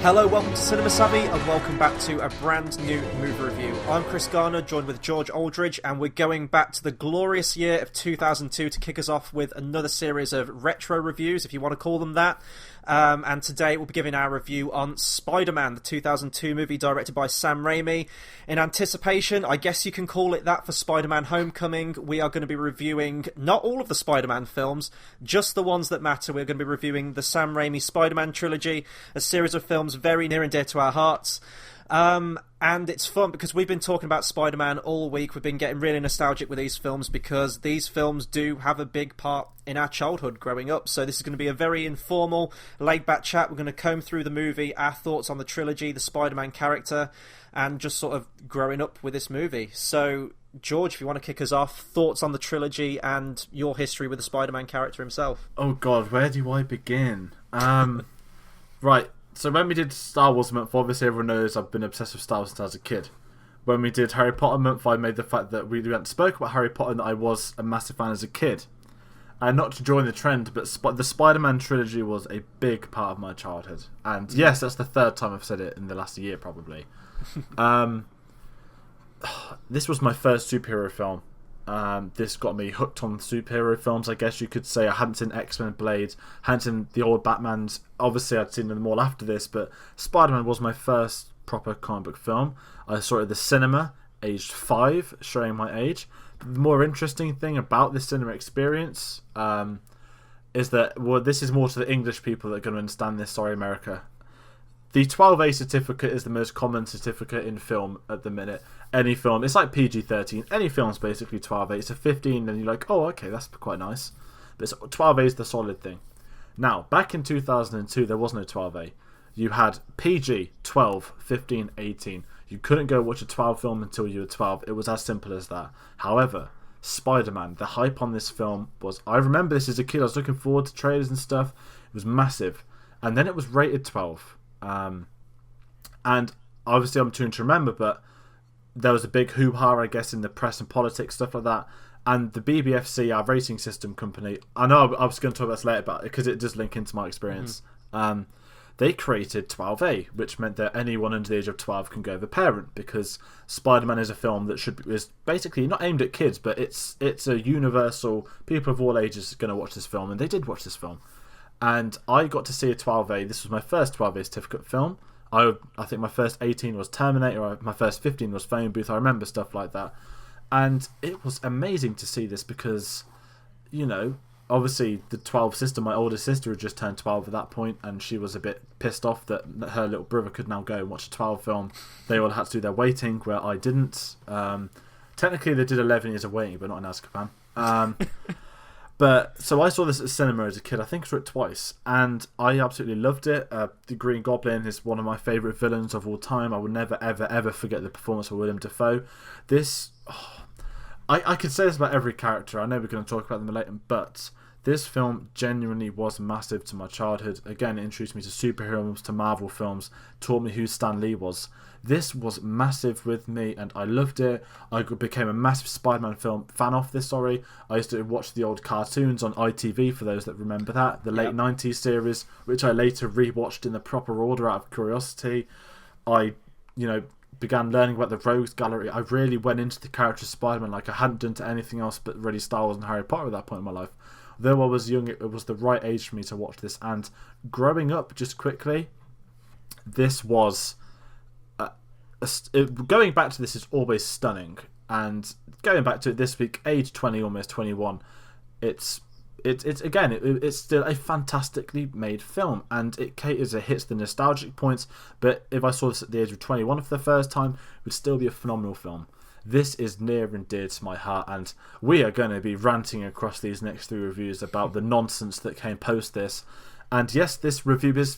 Hello, welcome to Cinema Savvy, and welcome back to a brand new movie review. I'm Chris Garner, joined with George Aldridge, and we're going back to the glorious year of 2002 to kick us off with another series of retro reviews, if you want to call them that. And today we'll be giving our review on Spider-Man, the 2002 movie directed by Sam Raimi. In anticipation, I guess you can call it that, for Spider-Man Homecoming, we are going to be reviewing not all of the Spider-Man films, just the ones that matter. We're going to be reviewing the Sam Raimi Spider-Man Trilogy, a series of films very near and dear to our hearts. And it's fun because we've been talking about Spider-Man all week. We've been getting really nostalgic with these films because these films do have a big part in our childhood growing up. So this is going to be a very informal, laid-back chat. We're going to comb through the movie, our thoughts on the trilogy, the Spider-Man character, and just sort of growing up with this movie. So, George, if you want to kick us off, thoughts on the trilogy and your history with the Spider-Man character himself. Oh God, where do I begin? Right. So when we did Star Wars month, obviously everyone knows I've been obsessed with Star Wars since I was a kid. When we did Harry Potter month, I made the fact that we hadn't spoke about Harry Potter and that I was a massive fan as a kid. And not to join the trend, but the Spider-Man trilogy was a big part of my childhood. And yes, that's the third time I've said it in the last year, probably. This was my first superhero film. This got me hooked on superhero films, I guess you could say. I hadn't seen X-Men, Blade, hadn't seen the old Batmans. Obviously, I'd seen them all after this, but Spider-Man was my first proper comic book film. I saw it at the cinema, aged 5, showing my age. But the more interesting thing about this cinema experience is that, well, this is more to the English people that are going to understand this. Sorry, America. The 12A certificate is the most common certificate in film at the minute. Any film, it's like PG-13. Any film's basically 12A. It's a 15, and you're like, oh, okay, that's quite nice. But 12A is the solid thing. Now, back in 2002, there was no 12A. You had PG, 12, 15, 18. You couldn't go watch a 12 film until you were 12. It was as simple as that. However, Spider-Man, the hype on this film was... I remember this as a kid. I was looking forward to trailers and stuff. It was massive. And then it was rated 12. And obviously I'm too young to remember, but there was a big hoo-ha, I guess, in the press and politics, stuff like that. And the BBFC, our rating system company, I know I was going to talk about this later, but because it does link into my experience, they created 12A, which meant that anyone under the age of 12 can go with a parent, because Spider-Man is a film that is basically not aimed at kids, but it's a universal, people of all ages are going to watch this film, and they did watch this film. And I got to see a 12A. This was my first 12A certificate film. I think my first 18 was Terminator, my first 15 was Phone Booth. I remember stuff like that. And it was amazing to see this because, you know, obviously the 12 sister, my older sister, had just turned 12 at that point, and she was a bit pissed off that her little brother could now go and watch a 12 film. They all had to do their waiting, where I didn't. Technically, they did 11 years of waiting, but not in Azkaban. But so I saw this at cinema as a kid. I think I saw it twice, and I absolutely loved it. The Green Goblin is one of my favourite villains of all time. I will never, ever, ever forget the performance of Willem Dafoe. I could say this about every character. I know we're going to talk about them later, but this film genuinely was massive to my childhood. Again, it introduced me to superheroes, to Marvel films, taught me who Stan Lee was. This was massive with me, and I loved it. I became a massive Spider-Man fan off this, I used to watch the old cartoons on ITV, for those that remember that. The late 90s series, which I later rewatched in the proper order out of curiosity. I, began learning about the Rogues Gallery. I really went into the character of Spider-Man like I hadn't done to anything else but really Star Wars and Harry Potter at that point in my life. Though I was young, it was the right age for me to watch this. And growing up, just quickly, this was... going back to this is always stunning, and going back to it this week, age 20, almost 21, it's still a fantastically made film, and it hits the nostalgic points. But if I saw this at the age of 21 for the first time, it would still be a phenomenal film. This is near and dear to my heart, and we are going to be ranting across these next 3 reviews about the nonsense that came post this. And yes, this review is,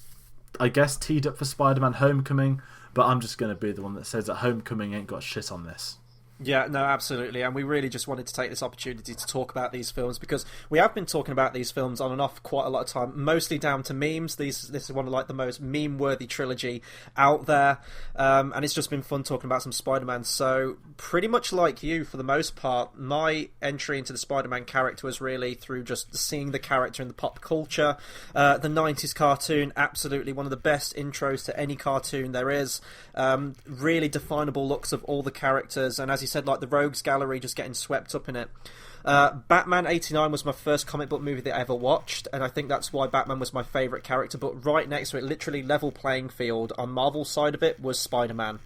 I guess, teed up for Spider-Man Homecoming, but I'm just going to be the one that says that Homecoming ain't got shit on this. Yeah, no, absolutely. And we really just wanted to take this opportunity to talk about these films because we have been talking about these films on and off quite a lot of time, mostly down to memes. This is one of like the most meme-worthy trilogy out there. And it's just been fun talking about some Spider-Man. So pretty much like you, for the most part, my entry into the Spider-Man character was really through just seeing the character in the pop culture. The 90s cartoon, absolutely one of the best intros to any cartoon there is. Really definable looks of all the characters, and as you said, like the Rogues Gallery just getting swept up in it. Batman 89 was my first comic book movie that I ever watched, and I think that's why Batman was my favourite character, but right next to it, literally level playing field on Marvel's side of it, was Spider-Man.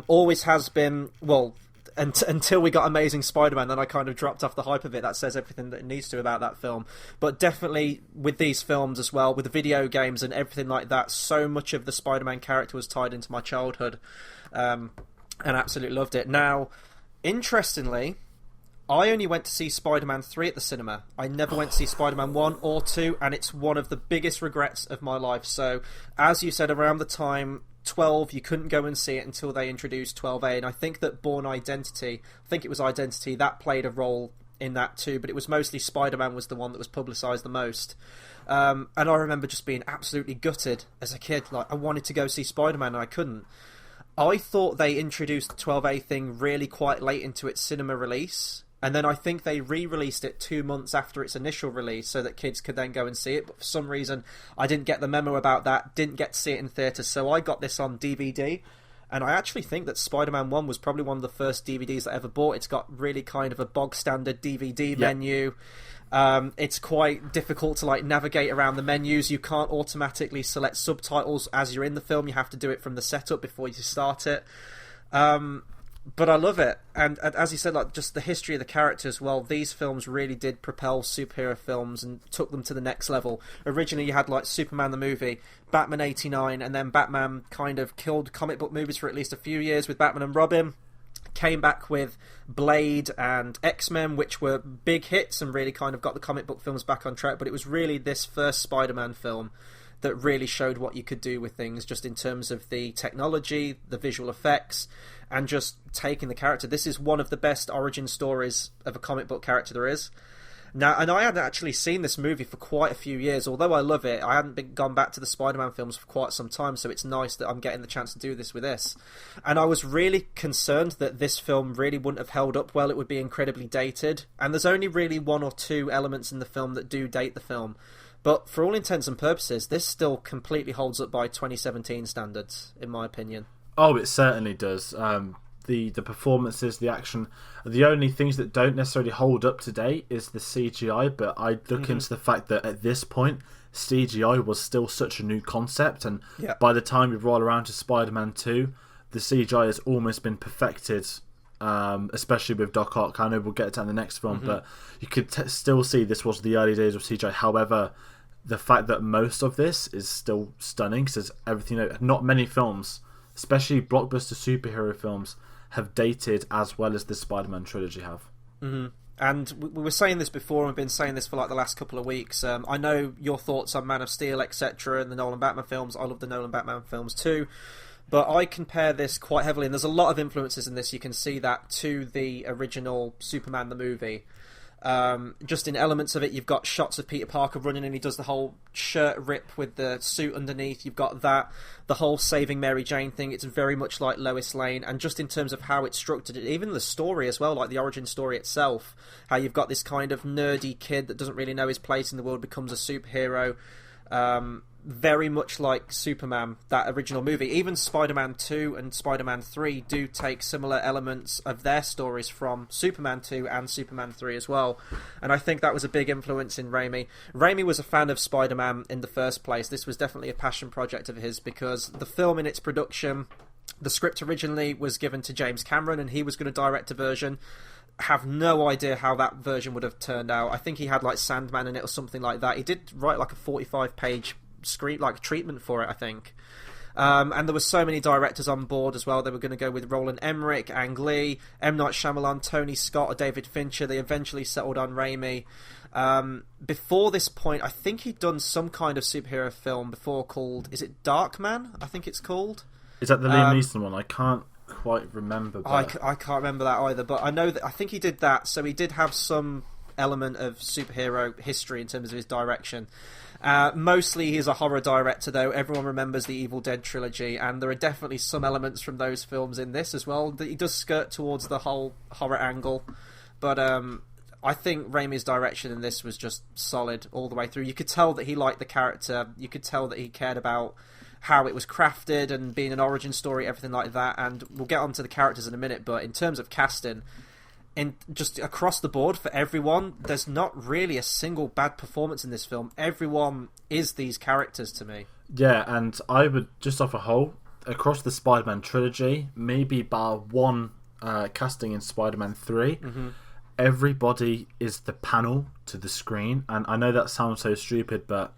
Always has been, well, until we got Amazing Spider-Man, then I kind of dropped off the hype of it. That says everything that it needs to about that film. But definitely with these films as well, with the video games and everything like that, so much of the Spider-Man character was tied into my childhood, and absolutely loved it. Now, interestingly, I only went to see Spider-Man 3 at the cinema. I never went to see Spider-Man 1 or 2, and it's one of the biggest regrets of my life. So, as you said, around the time 12, you couldn't go and see it until they introduced 12A, and I think that Bourne Identity, that played a role in that too, but it was mostly Spider-Man was the one that was publicised the most. And I remember just being absolutely gutted as a kid. Like, I wanted to go see Spider-Man and I couldn't. I thought they introduced the 12A thing really quite late into its cinema release, and then I think they re-released it 2 months after its initial release so that kids could then go and see it, but for some reason I didn't get the memo about that, didn't get to see it in theatres, so I got this on DVD, and I actually think that Spider-Man 1 was probably one of the first DVDs that I ever bought. It's got really kind of a bog-standard DVD menu. It's quite difficult to like navigate around the menus. You can't automatically select subtitles as you're in the film. You have to do it from the setup before you start it. But I love it, and as you said, like just the history of the characters. Well, these films really did propel superhero films and took them to the next level. Originally, you had like Superman the movie, Batman 89, and then Batman kind of killed comic book movies for at least a few years with Batman and Robin. Came back with Blade and X-Men, which were big hits and really kind of got the comic book films back on track. But it was really this first Spider-Man film that really showed what you could do with things, just in terms of the technology, the visual effects, and just taking the character. This is one of the best origin stories of a comic book character there is. Now, and I hadn't actually seen this movie for quite a few years. Although I love it, I hadn't gone back to the Spider-Man films for quite some time, so it's nice that I'm getting the chance to do this with this. And I was really concerned that this film really wouldn't have held up well. It would be incredibly dated. And there's only really one or two elements in the film that do date the film. But for all intents and purposes, this still completely holds up by 2017 standards, in my opinion. Oh, it certainly does. The performances, the action, the only things that don't necessarily hold up today is the CGI, but I look into the fact that at this point, CGI was still such a new concept, and by the time we roll around to Spider-Man 2, the CGI has almost been perfected, especially with Doc Ock. I know we'll get to that in the next film, but you could still see this was the early days of CGI. However, the fact that most of this is still stunning, because everything, not many films, especially blockbuster superhero films, have dated as well as the Spider-Man trilogy have. And we were saying this before, and we've been saying this for like the last couple of weeks. I know your thoughts on Man of Steel, etc., and the Nolan Batman films. I love the Nolan Batman films too. But I compare this quite heavily, and there's a lot of influences in this. You can see that to the original Superman the movie. Just in elements of it, you've got shots of Peter Parker running and he does the whole shirt rip with the suit underneath. You've got that, the whole saving Mary Jane thing. It's very much like Lois Lane, and just in terms of how it's structured, even the story as well, like the origin story itself, how you've got this kind of nerdy kid that doesn't really know his place in the world, becomes a superhero. Very much like Superman, that original movie. Even Spider-Man 2 and Spider-Man 3 do take similar elements of their stories from Superman 2 and Superman 3 as well. And I think that was a big influence in Raimi. Raimi was a fan of Spider-Man in the first place. This was definitely a passion project of his, because the film in its production, the script originally was given to James Cameron and he was going to direct a version. Have no idea how that version would have turned out. I think he had like Sandman in it or something like that. He did write like a 45-page screen like treatment for it, I think. And there were so many directors on board as well. They were going to go with Roland Emmerich, Ang Lee, M. Night Shyamalan, Tony Scott, or David Fincher. They eventually settled on Raimi. Before this point, I think he'd done some kind of superhero film before called, is it Darkman? I think it's called. Is that the Liam Neeson one? I can't quite remember. But I can't remember that either, but I know that I think he did that, so he did have some element of superhero history in terms of his direction. Mostly he's a horror director, though. Everyone remembers the Evil Dead trilogy, and there are definitely some elements from those films in this as well. He does skirt towards the whole horror angle, but I think Raimi's direction in this was just solid all the way through. You could tell that he liked the character. You could tell that he cared about how it was crafted and being an origin story, everything like that. And we'll get onto the characters in a minute, but in terms of casting, in just across the board for everyone, there's not really a single bad performance in this film. Everyone is these characters to me. Yeah, and I would just off a whole across the Spider-Man trilogy, maybe bar one casting in Spider-Man 3, everybody is the panel to the screen. And I know that sounds so stupid, but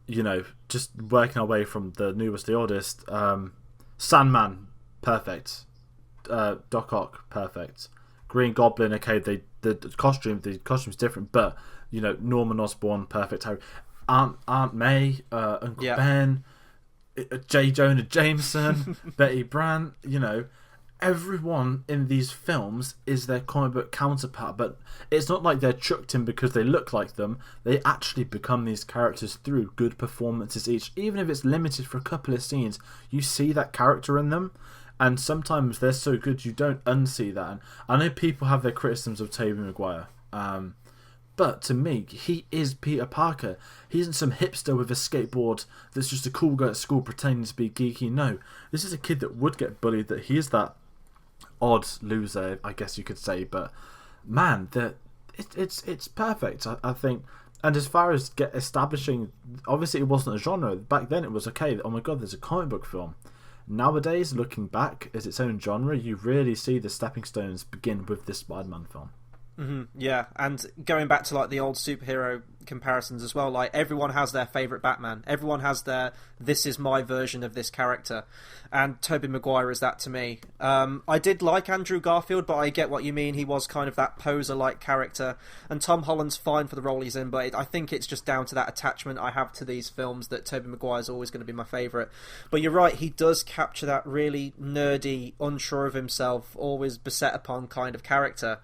you know, just working our way from the newest to the oldest, Sandman, perfect. Doc Ock, perfect. Green Goblin, okay, the costume's different, but you know, Norman Osborn, perfect. Aunt May, Uncle Ben, J. Jonah Jameson, Betty Brant, you know, everyone in these films is their comic book counterpart, but it's not like they're chucked in because they look like them. They actually become these characters through good performances each. Even if it's limited for a couple of scenes, you see that character in them. And sometimes they're so good you don't unsee that. And I know people have their criticisms of Tobey Maguire, but to me, he is Peter Parker. He isn't some hipster with a skateboard that's just a cool guy at school pretending to be geeky. No, this is a kid that would get bullied, that he is that odd loser, I guess you could say. But man, it's perfect, I think. And as far as establishing, obviously it wasn't a genre. Back then it was, okay, oh my god, there's a comic book film. Nowadays, looking back as its own genre, you really see the stepping stones begin with this Spider-Man film. Yeah, and going back to like the old superhero comparisons as well, like everyone has their favourite Batman. Everyone has their, this is my version of this character. And Tobey Maguire is that to me. I did like Andrew Garfield, but I get what you mean. He was kind of that poser-like character. And Tom Holland's fine for the role he's in, but I think it's just down to that attachment I have to these films that Tobey Maguire's always going to be my favourite. But you're right, he does capture that really nerdy, unsure of himself, always beset upon kind of character.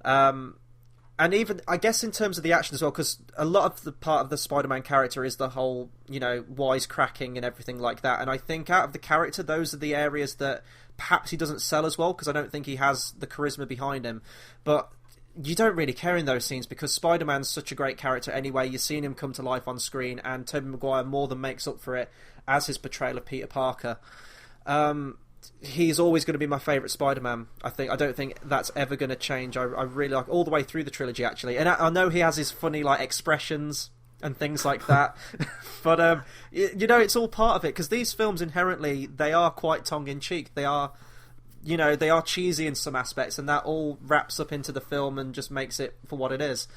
And even, I guess, in terms of the action as well, because a lot of the part of the Spider-Man character is the whole, you know, wisecracking and everything like that. And I think out of the character, those are the areas that perhaps he doesn't sell as well, because I don't think he has the charisma behind him. But you don't really care in those scenes, because Spider-Man's such a great character anyway. You're seeing him come to life on screen, and Tobey Maguire more than makes up for it as his portrayal of Peter Parker. He's always going to be my favourite Spider-Man. I don't think that's ever going to change. I really like all the way through the trilogy, actually. And I know he has his funny like expressions and things like that, but you know, it's all part of it, because these films inherently, they are quite tongue-in-cheek. They are, you know, they are cheesy in some aspects, and that all wraps up into the film and just makes it for what it is.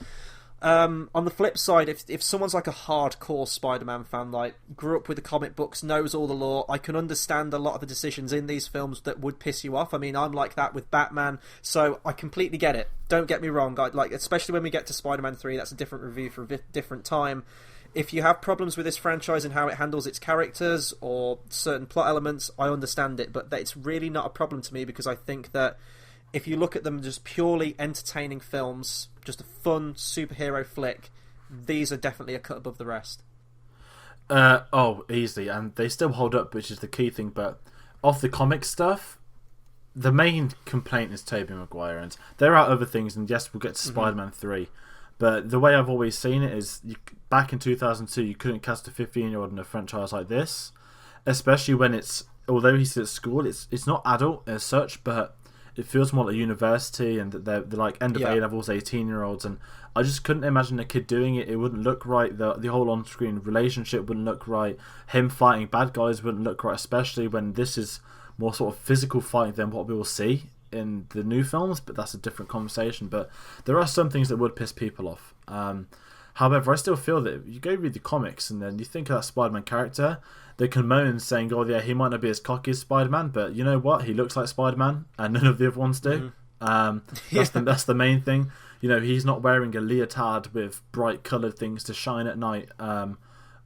On the flip side, if someone's like a hardcore Spider-Man fan, like grew up with the comic books, knows all the lore, I can understand a lot of the decisions in these films that would piss you off. I mean, I'm like that with Batman, so I completely get it. Don't get me wrong, like especially when we get to Spider-Man 3, that's a different review for a different time. If you have problems with this franchise and how it handles its characters or certain plot elements, I understand it, but it's really not a problem to me, because I think that if you look at them just purely entertaining films, just a fun superhero flick, these are definitely a cut above the rest. Easily, and they still hold up, which is the key thing. But off the comic stuff, the main complaint is Tobey Maguire, and there are other things, and yes, we'll get to Spider-Man 3. But the way I've always seen it is, back in 2002, you couldn't cast a 15-year-old in a franchise like this, especially when it's, although he's at school, it's not adult as such, but it feels more like a university, and they're like end of A-levels, 18-year-olds, and I just couldn't imagine a kid doing it. It wouldn't look right. The whole on-screen relationship wouldn't look right. Him fighting bad guys wouldn't look right, especially when this is more sort of physical fighting than what we will see in the new films, but that's a different conversation. But there are some things that would piss people off. However, I still feel that you go read the comics and then you think of that Spider-Man character, they can moan saying, oh yeah, he might not be as cocky as Spider-Man, but you know what? He looks like Spider-Man, and none of the other ones do. That's the main thing. You know, he's not wearing a leotard with bright coloured things to shine at night.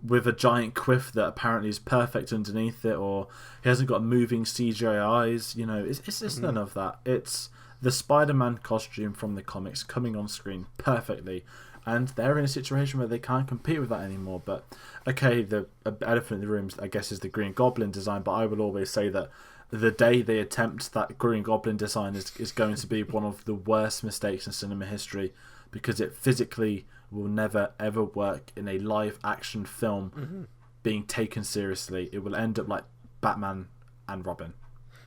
with a giant quiff that apparently is perfect underneath it, or he hasn't got moving CGI eyes. You know, it's just none of that. It's the Spider-Man costume from the comics coming on screen perfectly, and they're in a situation where they can't compete with that anymore. But okay, the elephant in the room, I guess, is the Green Goblin design, but I will always say that the day they attempt that Green Goblin design is going to be one of the worst mistakes in cinema history, because it physically will never ever work in a live action film being taken seriously. It will end up like Batman and Robin.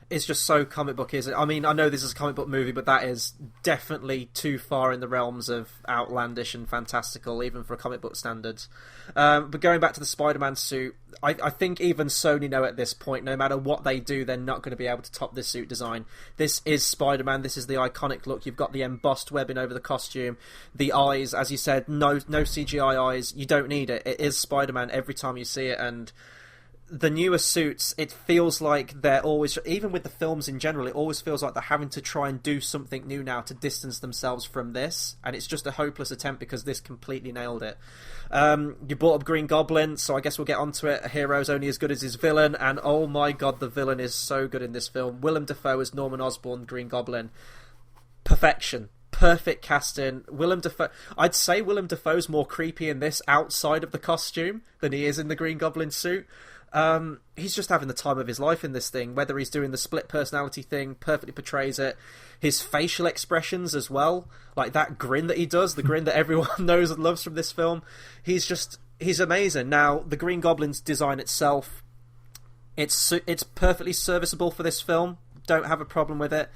It's just so comic book, is it? I mean, I know this is a comic book movie, but that is definitely too far in the realms of outlandish and fantastical, even for comic book standards. But going back to the Spider-Man suit, I think even Sony know at this point, no matter what they do, they're not going to be able to top this suit design. This is Spider-Man. This is the iconic look. You've got the embossed webbing over the costume, the eyes, as you said, no CGI eyes. You don't need it. It is Spider-Man every time you see it, and the newer suits, it feels like they're always, even with the films in general, it always feels like they're having to try and do something new now to distance themselves from this, and it's just a hopeless attempt because this completely nailed it. You brought up Green Goblin, so I guess we'll get onto it. A hero's only as good as his villain, and oh my god, the villain is so good in this film. Willem Dafoe as Norman Osborn, Green Goblin. Perfection. Perfect casting. Willem Dafoe. I'd say Willem Dafoe's more creepy in this outside of the costume than he is in the Green Goblin suit. He's just having the time of his life in this thing, whether he's doing the split personality thing, perfectly portrays it. His facial expressions as well, like that grin that he does, the grin that everyone knows and loves from this film. He's amazing. Now, the Green Goblin's design itself, it's perfectly serviceable for this film. Don't have a problem with it.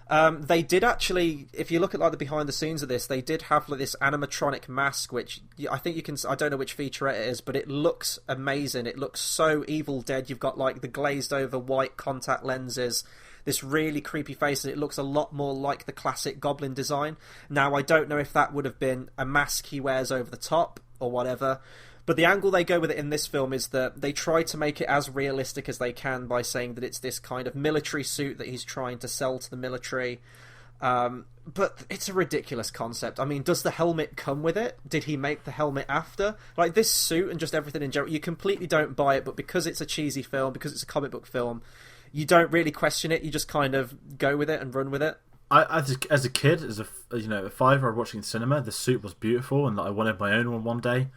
They did actually, if you look at like the behind the scenes of this, they did have like this animatronic mask, which I think you can, I don't know which featurette it is, but it looks amazing. It looks so Evil Dead. You've got like the glazed over white contact lenses, this really creepy face, and it looks a lot more like the classic Goblin design. Now, I don't know if that would have been a mask he wears over the top or whatever, but the angle they go with it in this film is that they try to make it as realistic as they can by saying that it's this kind of military suit that he's trying to sell to the military. But it's a ridiculous concept. I mean, does the helmet come with it? Did he make the helmet after? Like, this suit and just everything in general, you completely don't buy it, but because it's a cheesy film, because it's a comic book film, you don't really question it. You just kind of go with it and run with it. As a kid, as a 5-year-old watching cinema, the suit was beautiful, and I wanted my own one day.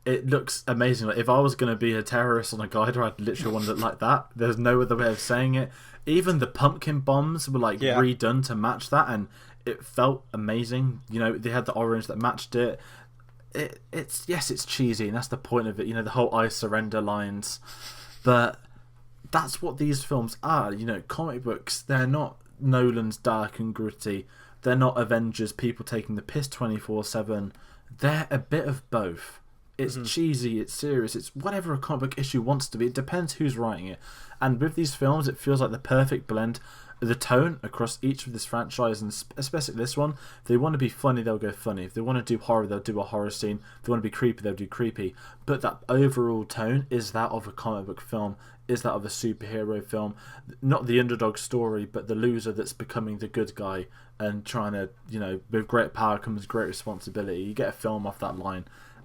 It looks amazing. Like, if I was going to be a terrorist on a glider, I'd literally want it like that. There's no other way of saying it. Even the pumpkin bombs were redone to match that, and it felt amazing. You know, they had the orange that matched it. It's cheesy, and that's the point of it. You know, the whole "I surrender" lines, but that's what these films are. You know, comic books. They're not Nolan's dark and gritty. They're not Avengers. People taking the piss 24/7. They're a bit of both. It's cheesy, it's serious, it's whatever a comic book issue wants to be. It depends who's writing it. And with these films, it feels like the perfect blend. The tone across each of this franchise, and especially this one, if they want to be funny, they'll go funny. If they want to do horror, they'll do a horror scene. If they want to be creepy, they'll do creepy. But that overall tone is that of a comic book film, is that of a superhero film. Not the underdog story, but the loser that's becoming the good guy and trying to, with great power comes great responsibility. You get a film off that line.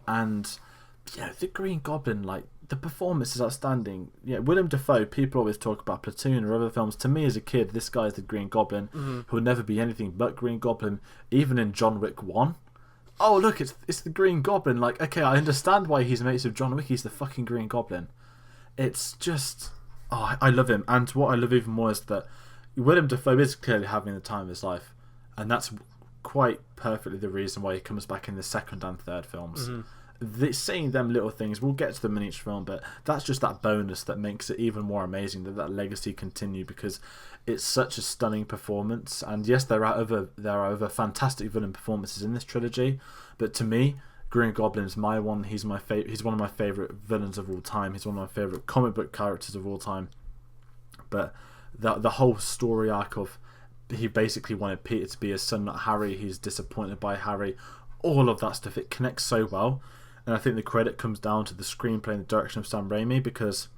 And the Green Goblin, like, the performance is outstanding. Willem Dafoe, people always talk about Platoon or other films. To me as a kid, this guy is the Green Goblin, who will never be anything but Green Goblin. Even in John Wick 1, oh look, it's the Green Goblin. Like, okay, I understand why he's mates with John Wick. He's the fucking Green Goblin. It's just, I love him. And what I love even more is that Willem Dafoe is clearly having the time of his life, and that's quite perfectly the reason why he comes back in the second and third films. Seeing them little things, we'll get to them in each film, but that's just that bonus that makes it even more amazing that legacy continue, because it's such a stunning performance. And yes, there are other fantastic villain performances in this trilogy, but to me, Green Goblin is my one. He's my he's one of my favorite villains of all time. He's one of my favorite comic book characters of all time. But the whole story arc of, he basically wanted Peter to be his son, not Harry. He's disappointed by Harry. All of that stuff, it connects so well. And I think the credit comes down to the screenplay and the direction of Sam Raimi, because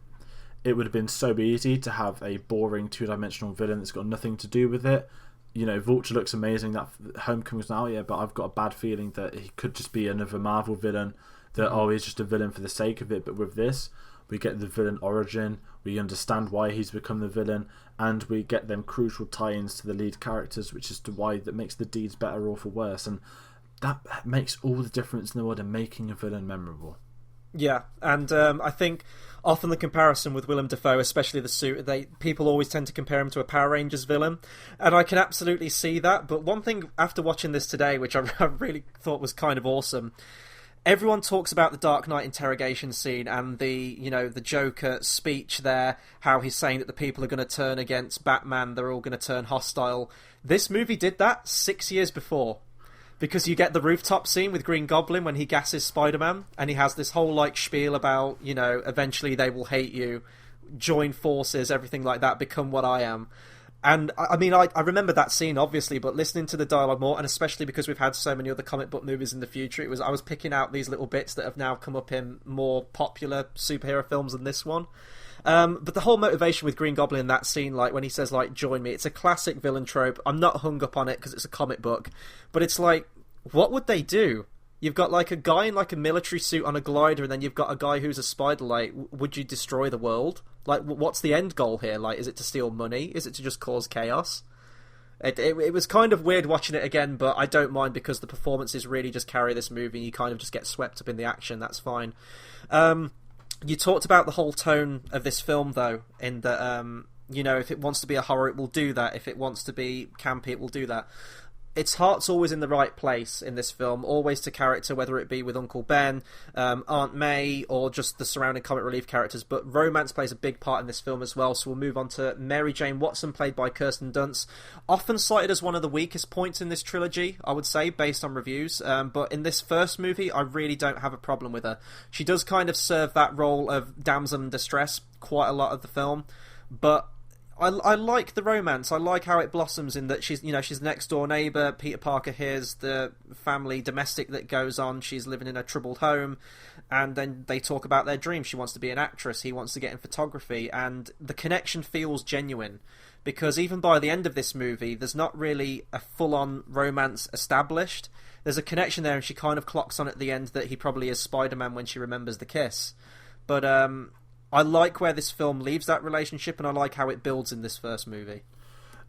it would have been so easy to have a boring two-dimensional villain that's got nothing to do with it. Vulture looks amazing. That Homecoming's now, but I've got a bad feeling that he could just be another Marvel villain that he's just a villain for the sake of it. But with this, we get the villain origin, we understand why he's become the villain, and we get them crucial tie-ins to the lead characters, which is to why that makes the deeds better or for worse, and that makes all the difference in the world in making a villain memorable. Yeah, and I think often the comparison with Willem Dafoe, especially the suit, people always tend to compare him to a Power Rangers villain, and I can absolutely see that. But one thing after watching this today, which I really thought was kind of awesome, everyone talks about the Dark Knight interrogation scene and the Joker speech there, how he's saying that the people are going to turn against Batman, they're all going to turn hostile. This movie did that 6 years before. Because you get the rooftop scene with Green Goblin when he gasses Spider-Man, and he has this whole spiel about, eventually they will hate you, join forces, everything like that, become what I am. And I mean, I remember that scene obviously, but listening to the dialogue more, and especially because we've had so many other comic book movies in the future, I was picking out these little bits that have now come up in more popular superhero films than this one. But the whole motivation with Green Goblin in that scene, when he says, join me, it's a classic villain trope. I'm not hung up on it because it's a comic book, but it's what would they do? You've got a guy in a military suit on a glider, and then you've got a guy who's a spider. Would you destroy the world? What's the end goal here? Is it to steal money? Is it to just cause chaos? It was kind of weird watching it again, but I don't mind because the performances really just carry this movie, and you kind of just get swept up in the action. That's fine. You talked about the whole tone of this film, though, in that, if it wants to be a horror, it will do that. If it wants to be campy, it will do that. Its heart's always in the right place in this film, always to character, whether it be with Uncle Ben, Aunt May, or just the surrounding comic relief characters. But romance plays a big part in this film as well, so we'll move on to Mary Jane Watson, played by Kirsten Dunst. Often cited as one of the weakest points in this trilogy, I would say, based on reviews. But in this first movie, I really don't have a problem with her. She does kind of serve that role of damsel in distress quite a lot of the film, but I like the romance. I like how it blossoms in that she's next door neighbour. Peter Parker hears the family domestic that goes on. She's living in a troubled home, and then they talk about their dreams. She wants to be an actress. He wants to get in photography, and the connection feels genuine. Because even by the end of this movie, there's not really a full-on romance established. There's a connection there, and she kind of clocks on at the end that he probably is Spider-Man when she remembers the kiss. But I like where this film leaves that relationship, and I like how it builds in this first movie.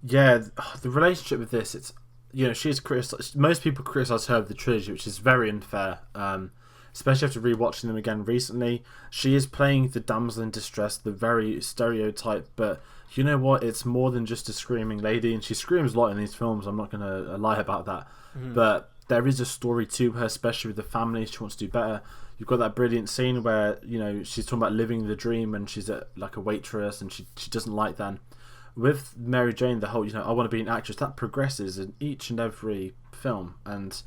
Yeah, the relationship with this, it's she's criticised. Most people criticise her of the trilogy, which is very unfair. Especially after rewatching them again recently, she is playing the damsel in distress, the very stereotype. But you know what? It's more than just a screaming lady, and she screams a lot in these films. I'm not going to lie about that. But there is a story to her, especially with the family. She wants to do better. You've got that brilliant scene where she's talking about living the dream, and she's a waitress, and she doesn't like that. With Mary Jane, the whole I want to be an actress, that progresses in each and every film, and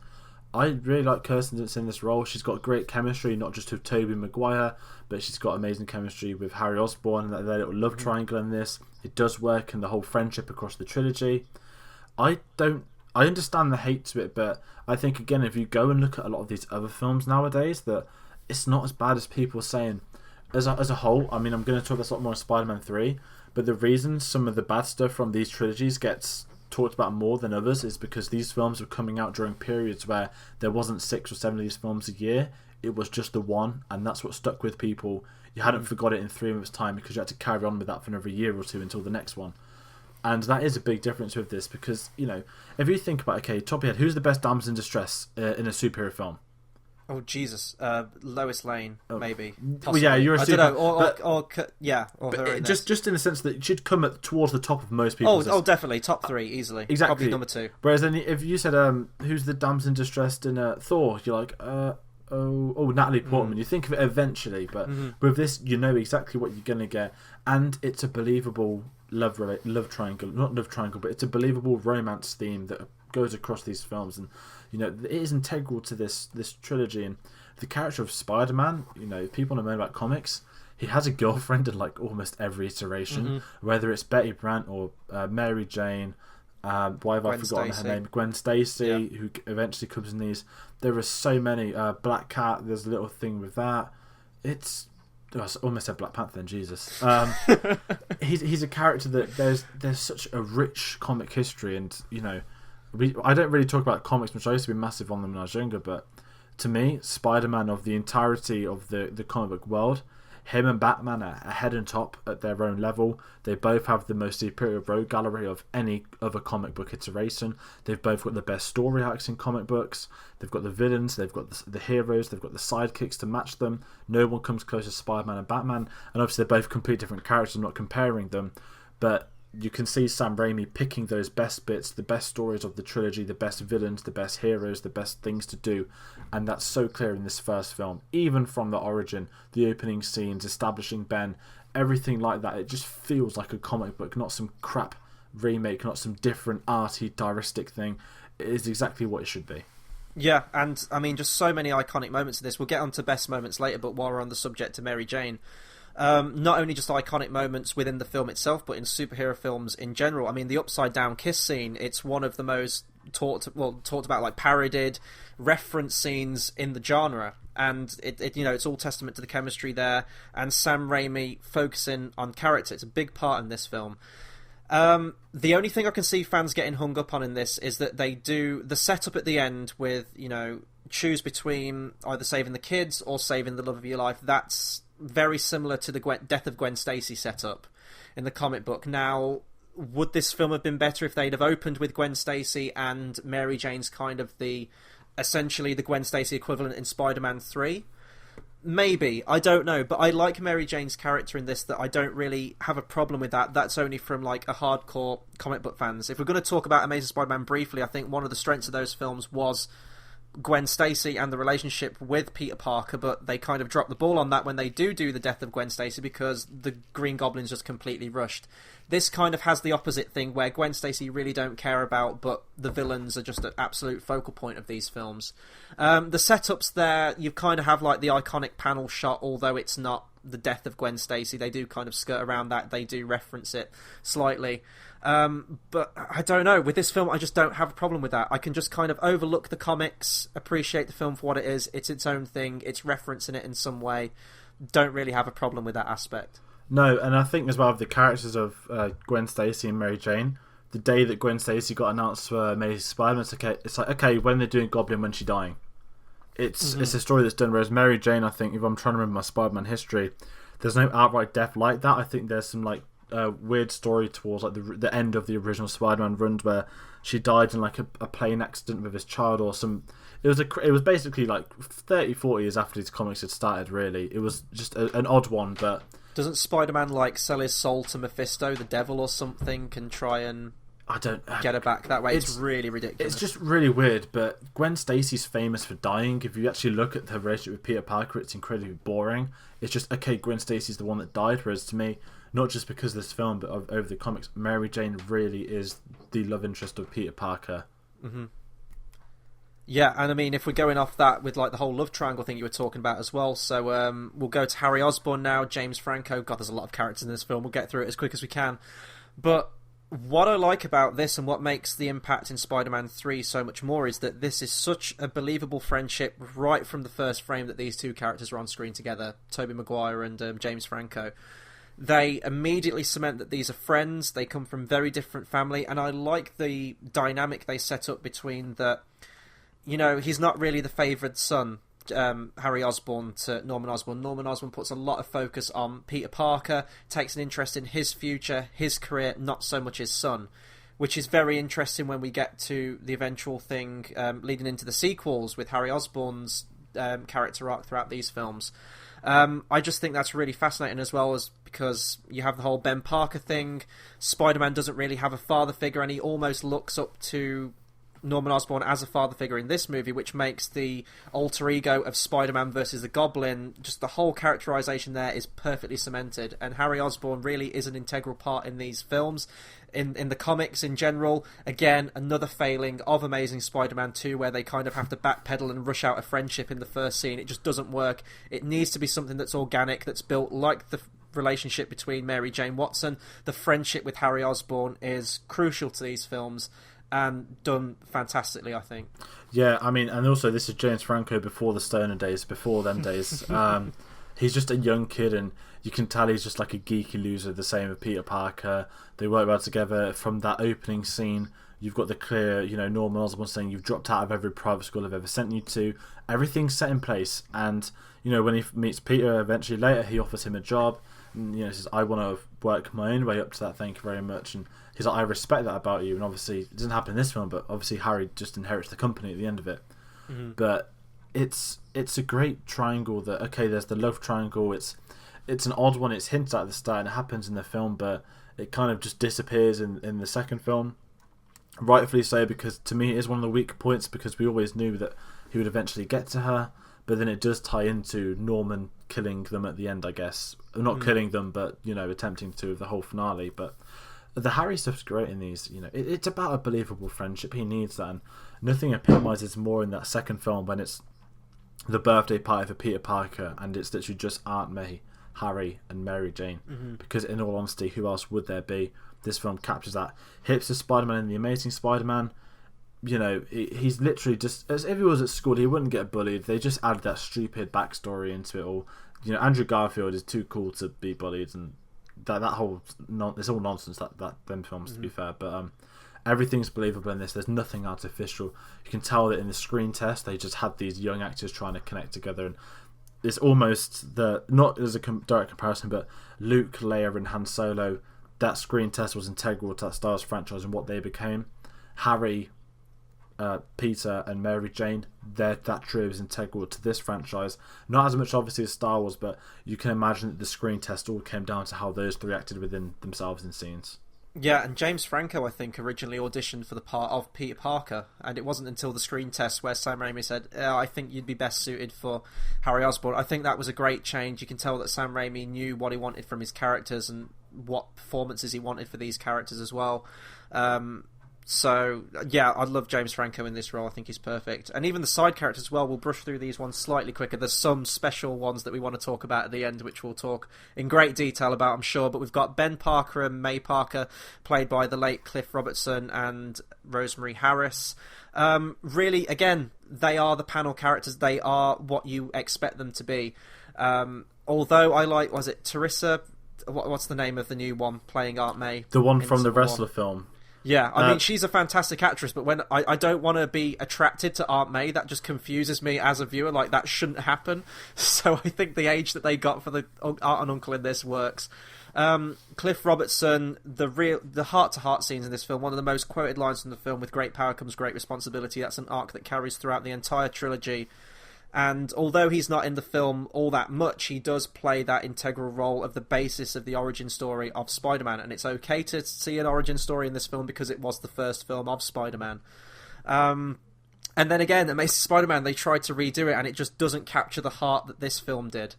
I really like Kirsten Dunst in this role. She's got great chemistry, not just with Tobey Maguire, but she's got amazing chemistry with Harry Osborn, and their little love triangle in this. It does work, and the whole friendship across the trilogy. I understand the hate to it, but I think, again, if you go and look at a lot of these other films nowadays, that it's not as bad as people are saying. As a whole, I mean, I'm going to talk about a lot more in Spider-Man 3, but the reason some of the bad stuff from these trilogies gets talked about more than others is because these films were coming out during periods where there wasn't 6 or 7 of these films a year. It was just the one, and that's what stuck with people. You hadn't forgot it in 3 months' time because you had to carry on with that for another year or two until the next one. And that is a big difference with this because, if you think about, okay, top of your head, who's the best damsel in distress in a superhero film? Oh, Jesus. Lois Lane, maybe. Well, yeah, you're a super... I don't know. Or her just in the sense that it should come towards the top of most people's... Oh, definitely. Top 3, easily. Exactly. Probably number 2. Whereas then if you said, who's the damsel in distress in Thor, you're like, Natalie Portman. You think of it eventually, but with this, you know exactly what you're going to get. And it's a believable love triangle. Not love triangle, but it's a believable romance theme that goes across these films. And it is integral to this trilogy. And the character of Spider-Man, people want to know about comics, he has a girlfriend in almost every iteration, whether it's Betty Brant or Mary Jane, why have I forgotten her name? Gwen Stacy, who eventually comes in these. There are so many. Black Cat, there's a little thing with that. I almost said Black Panther then, Jesus. He's a character that there's such a rich comic history, and I don't really talk about comics much. I used to be massive on them when I was younger, but to me, Spider-Man of the entirety of the comic book world, him and Batman are head and top at their own level. They both have the most superior rogue gallery of any other comic book iteration. They've both got the best story arcs in comic books. They've got the villains, they've got the heroes, they've got the sidekicks to match them. No one comes close to Spider-Man and Batman. And obviously they're both complete different characters, I'm not comparing them. But you can see Sam Raimi picking those best bits, the best stories of the trilogy, the best villains, the best heroes, the best things to do, and that's so clear in this first film. Even from the origin, the opening scenes, establishing Ben, everything like that, it just feels like a comic book, not some crap remake, not some different arty, diaristic thing. It is exactly what it should be. Yeah, and I mean, just so many iconic moments in this. We'll get on to best moments later, but while we're on the subject of Mary Jane, not only just iconic moments within the film itself, but in superhero films in general. I mean, the upside down kiss scene, it's one of the most talked about, like, parodied reference scenes in the genre, and it's all testament to the chemistry there, and Sam Raimi focusing on character. It's a big part in this film. The only thing I can see fans getting hung up on in this is that they do the setup at the end with, choose between either saving the kids or saving the love of your life. That's very similar to the death of Gwen Stacy setup in the comic book. Now, would this film have been better if they'd have opened with Gwen Stacy and Mary Jane's kind of essentially the Gwen Stacy equivalent in Spider-Man 3? Maybe, I don't know, but I like Mary Jane's character in this, that I don't really have a problem with that. That's only from like a hardcore comic book fans. If we're going to talk about Amazing Spider-Man briefly, I think one of the strengths of those films was Gwen Stacy and the relationship with Peter Parker, but they kind of drop the ball on that when they do the death of Gwen Stacy, because the Green Goblin's just completely rushed. This kind of has the opposite thing, where Gwen Stacy really don't care about, but the villains are just an absolute focal point of these films. The setups there, you kind of have like the iconic panel shot, although it's not the death of Gwen Stacy. They do kind of skirt around that. They do reference it slightly. But I don't know. With this film, I just don't have a problem with that. I can just kind of overlook the comics, appreciate the film for what it is. It's its own thing. It's referencing it in some way. Don't really have a problem with that aspect. No, and I think as well the characters of Gwen Stacy and Mary Jane, the day that Gwen Stacy got announced for Amazing Spider-Man, it's like, okay, when they're doing Goblin, when she's dying. It's a story that's done, whereas Mary Jane, I think, if I'm trying to remember my Spider-Man history, there's no outright death like that. I think there's some like weird story towards like the end of the original Spider-Man runs where she died in like a plane accident with his child or some. It was basically like 30-40 years after these comics had started. Really, it was just an odd one. But doesn't Spider-Man like sell his soul to Mephisto, the devil, or something, and try and get her back that way? It's really ridiculous. It's just really weird. But Gwen Stacy's famous for dying. If you actually look at her relationship with Peter Parker, it's incredibly boring. It's just, okay, Gwen Stacy's the one that died. Whereas to me, not just because of this film, but over the comics, Mary Jane really is the love interest of Peter Parker. Mm-hmm. Yeah, and I mean, if we're going off that with like the whole love triangle thing you were talking about as well, so we'll go to Harry Osborn now, James Franco. God, there's a lot of characters in this film. We'll get through it as quick as we can. But what I like about this and what makes the impact in Spider-Man 3 so much more is that this is such a believable friendship right from the first frame that these two characters are on screen together, Tobey Maguire and James Franco. They immediately cement that these are friends, they come from very different family, and I like the dynamic they set up between that. He's not really the favoured son, Harry Osborn, to Norman Osborn. Norman Osborn puts a lot of focus on Peter Parker, takes an interest in his future, his career, not so much his son, which is very interesting when we get to the eventual thing leading into the sequels with Harry Osborn's character arc throughout these films. I just think that's really fascinating, as well as because you have the whole Ben Parker thing. Spider-Man doesn't really have a father figure, and he almost looks up to Norman Osborn as a father figure in this movie, which makes the alter ego of Spider-Man versus the Goblin, just the whole characterization there is perfectly cemented, and Harry Osborn really is an integral part in these films. In the comics in general, again, another failing of Amazing Spider-Man 2, where they kind of have to backpedal and rush out a friendship in the first scene. It just doesn't work. It needs to be something that's organic, that's built like the relationship between Mary Jane Watson. The friendship with Harry Osborn is crucial to these films, and done fantastically, I think. Yeah, I mean, and also this is James Franco before the Stoner days, before them days. He's just a young kid, and you can tell he's just like a geeky loser, the same with Peter Parker. They work well together from that opening scene You've got the clear, Norman Osborn saying you've dropped out of every private school I've ever sent you to. Everything's set in place, and when he meets Peter eventually later, he offers him a job. And, he says, "I want to work my own way up to that. Thank you very much." And he's like, "I respect that about you." And obviously, it doesn't happen in this film, but obviously Harry just inherits the company at the end of it. Mm-hmm. But it's a great triangle. That there's the love triangle. It's an odd one. It's hinted at the start, and it happens in the film, but it kind of just disappears in the second film. Rightfully so, because to me it is one of the weak points, because we always knew that he would eventually get to her, but then it does tie into Norman killing them at the end, I guess. Not killing them, but attempting to with the whole finale. But the Harry stuff's great in these. It's about a believable friendship. He needs that, and nothing epitomises more in that second film when it's the birthday party for Peter Parker, and it's literally just Aunt May, Harry, and Mary Jane. Mm-hmm. Because in all honesty, who else would there be? This film captures that. Hipster Spider-Man in The Amazing Spider-Man, he's literally just, as if he was at school, he wouldn't get bullied. They just added that stupid backstory into it all. Andrew Garfield is too cool to be bullied, and that whole it's all nonsense, that them films, to be fair. But everything's believable in this. There's nothing artificial. You can tell that in the screen test they just had these young actors trying to connect together, and it's almost not as a direct comparison, but Luke, Leia, and Han Solo. That screen test was integral to that Star Wars franchise and what they became. Harry, Peter, and Mary Jane, that trio is integral to this franchise. Not as much, obviously, as Star Wars, but you can imagine that the screen test all came down to how those three acted within themselves in scenes. Yeah, and James Franco, I think, originally auditioned for the part of Peter Parker, and it wasn't until the screen test where Sam Raimi said, "I think you'd be best suited for Harry Osborn." I think that was a great change. You can tell that Sam Raimi knew what he wanted from his characters and what performances he wanted for these characters as well. So, yeah, I love James Franco in this role. I think he's perfect. And even the side characters as well, we'll brush through these ones slightly quicker. There's some special ones that we want to talk about at the end, which we'll talk in great detail about, I'm sure. But we've got Ben Parker and May Parker, played by the late Cliff Robertson and Rosemary Harris. Really, again, they are the panel characters. They are what you expect them to be. Although I like, was it Teresa? What's the name of the new one playing Aunt May? The one from the wrestler film. Yeah, I mean, she's a fantastic actress, but when I don't want to be attracted to Aunt May, that just confuses me as a viewer. Like, that shouldn't happen. So I think the age that they got for the aunt and uncle in this works. Cliff Robertson, the heart-to-heart scenes in this film, one of the most quoted lines from the film, "With great power comes great responsibility." That's an arc that carries throughout the entire trilogy. And although he's not in the film all that much, he does play that integral role of the basis of the origin story of Spider-Man. And it's okay to see an origin story in this film because it was the first film of Spider-Man. And then again, Amazing Spider-Man, they tried to redo it and it just doesn't capture the heart that this film did.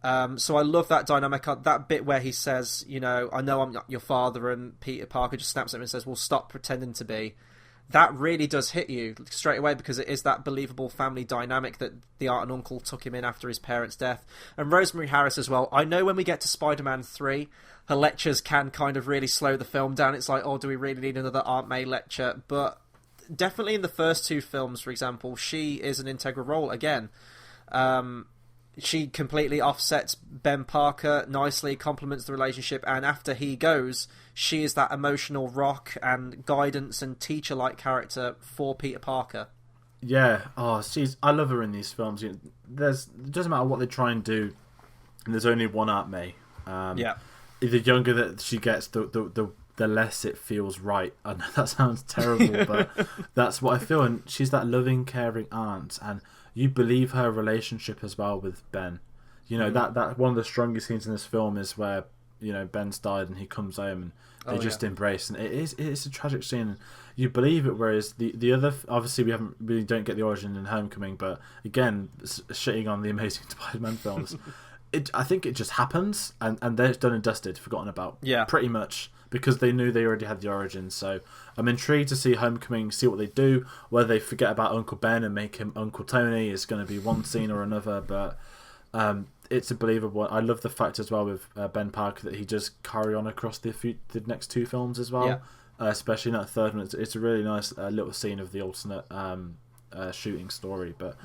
So I love that dynamic, that bit where he says, "I know I'm not your father," and Peter Parker just snaps at him and says, "Well, stop pretending to be." That really does hit you straight away because it is that believable family dynamic that the aunt and uncle took him in after his parents' death. And Rosemary Harris as well. I know when we get to Spider-Man 3, her lectures can kind of really slow the film down. It's like, oh, do we really need another Aunt May lecture? But definitely in the first two films, for example, she is an integral role again. She completely offsets Ben Parker nicely, complements the relationship, and after he goes, she is that emotional rock and guidance and teacher-like character for Peter Parker. Yeah, I love her in these films. It doesn't matter what they try and do, and there's only one Aunt May. Yeah. The younger that she gets, the less it feels right. I know that sounds terrible, but that's what I feel. And she's that loving, caring aunt, and you believe her relationship as well with Ben. That one of the strongest scenes in this film is where Ben's died and he comes home and they embrace, and it's a tragic scene. You believe it, whereas the other, obviously we don't get the origin in Homecoming, but again, shitting on the Amazing Spider-Man films, I think it just happens and they're done and dusted, forgotten about. Yeah, pretty much. Because they knew they already had the origin. So I'm intrigued to see Homecoming, see what they do. Whether they forget about Uncle Ben and make him Uncle Tony is going to be one scene or another. But it's a believable. I love the fact as well with Ben Parker that he does carry on across the next two films as well. Yeah. Especially in that third one. It's a really nice little scene of the alternate shooting story. But,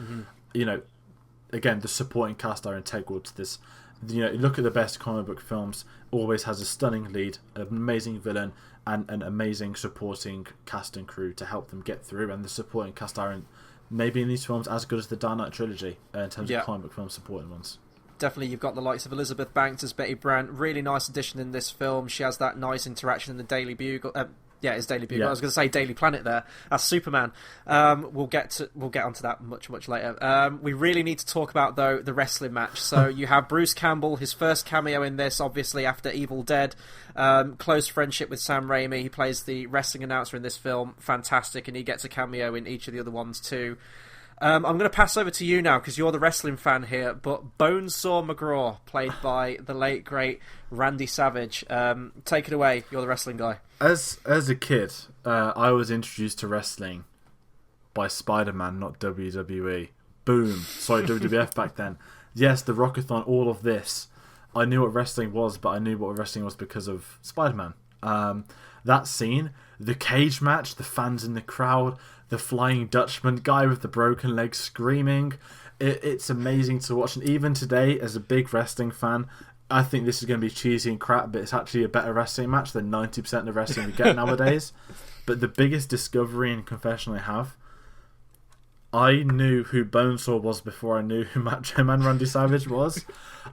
again, the supporting cast are integral to this. Look at the best comic book films, always has a stunning lead, an amazing villain, and an amazing supporting cast and crew to help them get through. And the supporting cast aren't maybe in these films as good as the Dark Knight trilogy in terms of comic book film supporting ones. Definitely, you've got the likes of Elizabeth Banks as Betty Brant. Really nice addition in this film. She has that nice interaction in the Daily Bugle. It's Daily Bugle. Yeah. I was going to say Daily Planet there. That's Superman. We'll get onto that much later. We really need to talk about, though, the wrestling match. So you have Bruce Campbell, his first cameo in this, obviously after Evil Dead. Close friendship with Sam Raimi. He plays the wrestling announcer in this film. Fantastic, and he gets a cameo in each of the other ones too. I'm going to pass over to you now because you're the wrestling fan here, but Bonesaw McGraw, played by the late, great Randy Savage. Take it away, you're the wrestling guy. As a kid, I was introduced to wrestling by Spider-Man, not WWE. Boom. Sorry, WWF back then. Yes, the Rockathon, all of this. I knew what wrestling was, but I knew what wrestling was because of Spider-Man. That scene, the cage match, the fans in the crowd, the Flying Dutchman guy with the broken leg screaming. It's amazing to watch. And even today, as a big wrestling fan, I think this is going to be cheesy and crap, but it's actually a better wrestling match than 90% of the wrestling we get nowadays. But the biggest discovery and confession I have, I knew who Bonesaw was before I knew who Macho Man Randy Savage was.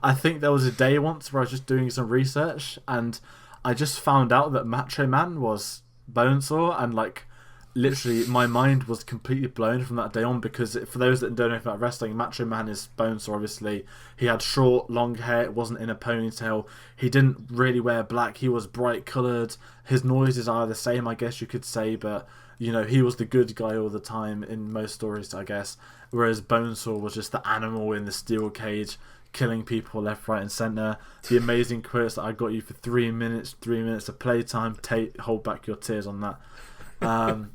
I think there was a day once where I was just doing some research and I just found out that Macho Man was Bonesaw, and like literally my mind was completely blown from that day on, because for those that don't know about wrestling, Macho Man is Bonesaw. Obviously he had short long hair, it wasn't in a ponytail, he didn't really wear black, he was bright coloured, his noises are the same, I guess you could say, but you know, he was the good guy all the time in most stories, I guess, whereas Bonesaw was just the animal in the steel cage killing people left, right and centre. The amazing quotes that I got you for 3 minutes of playtime, hold back your tears on that.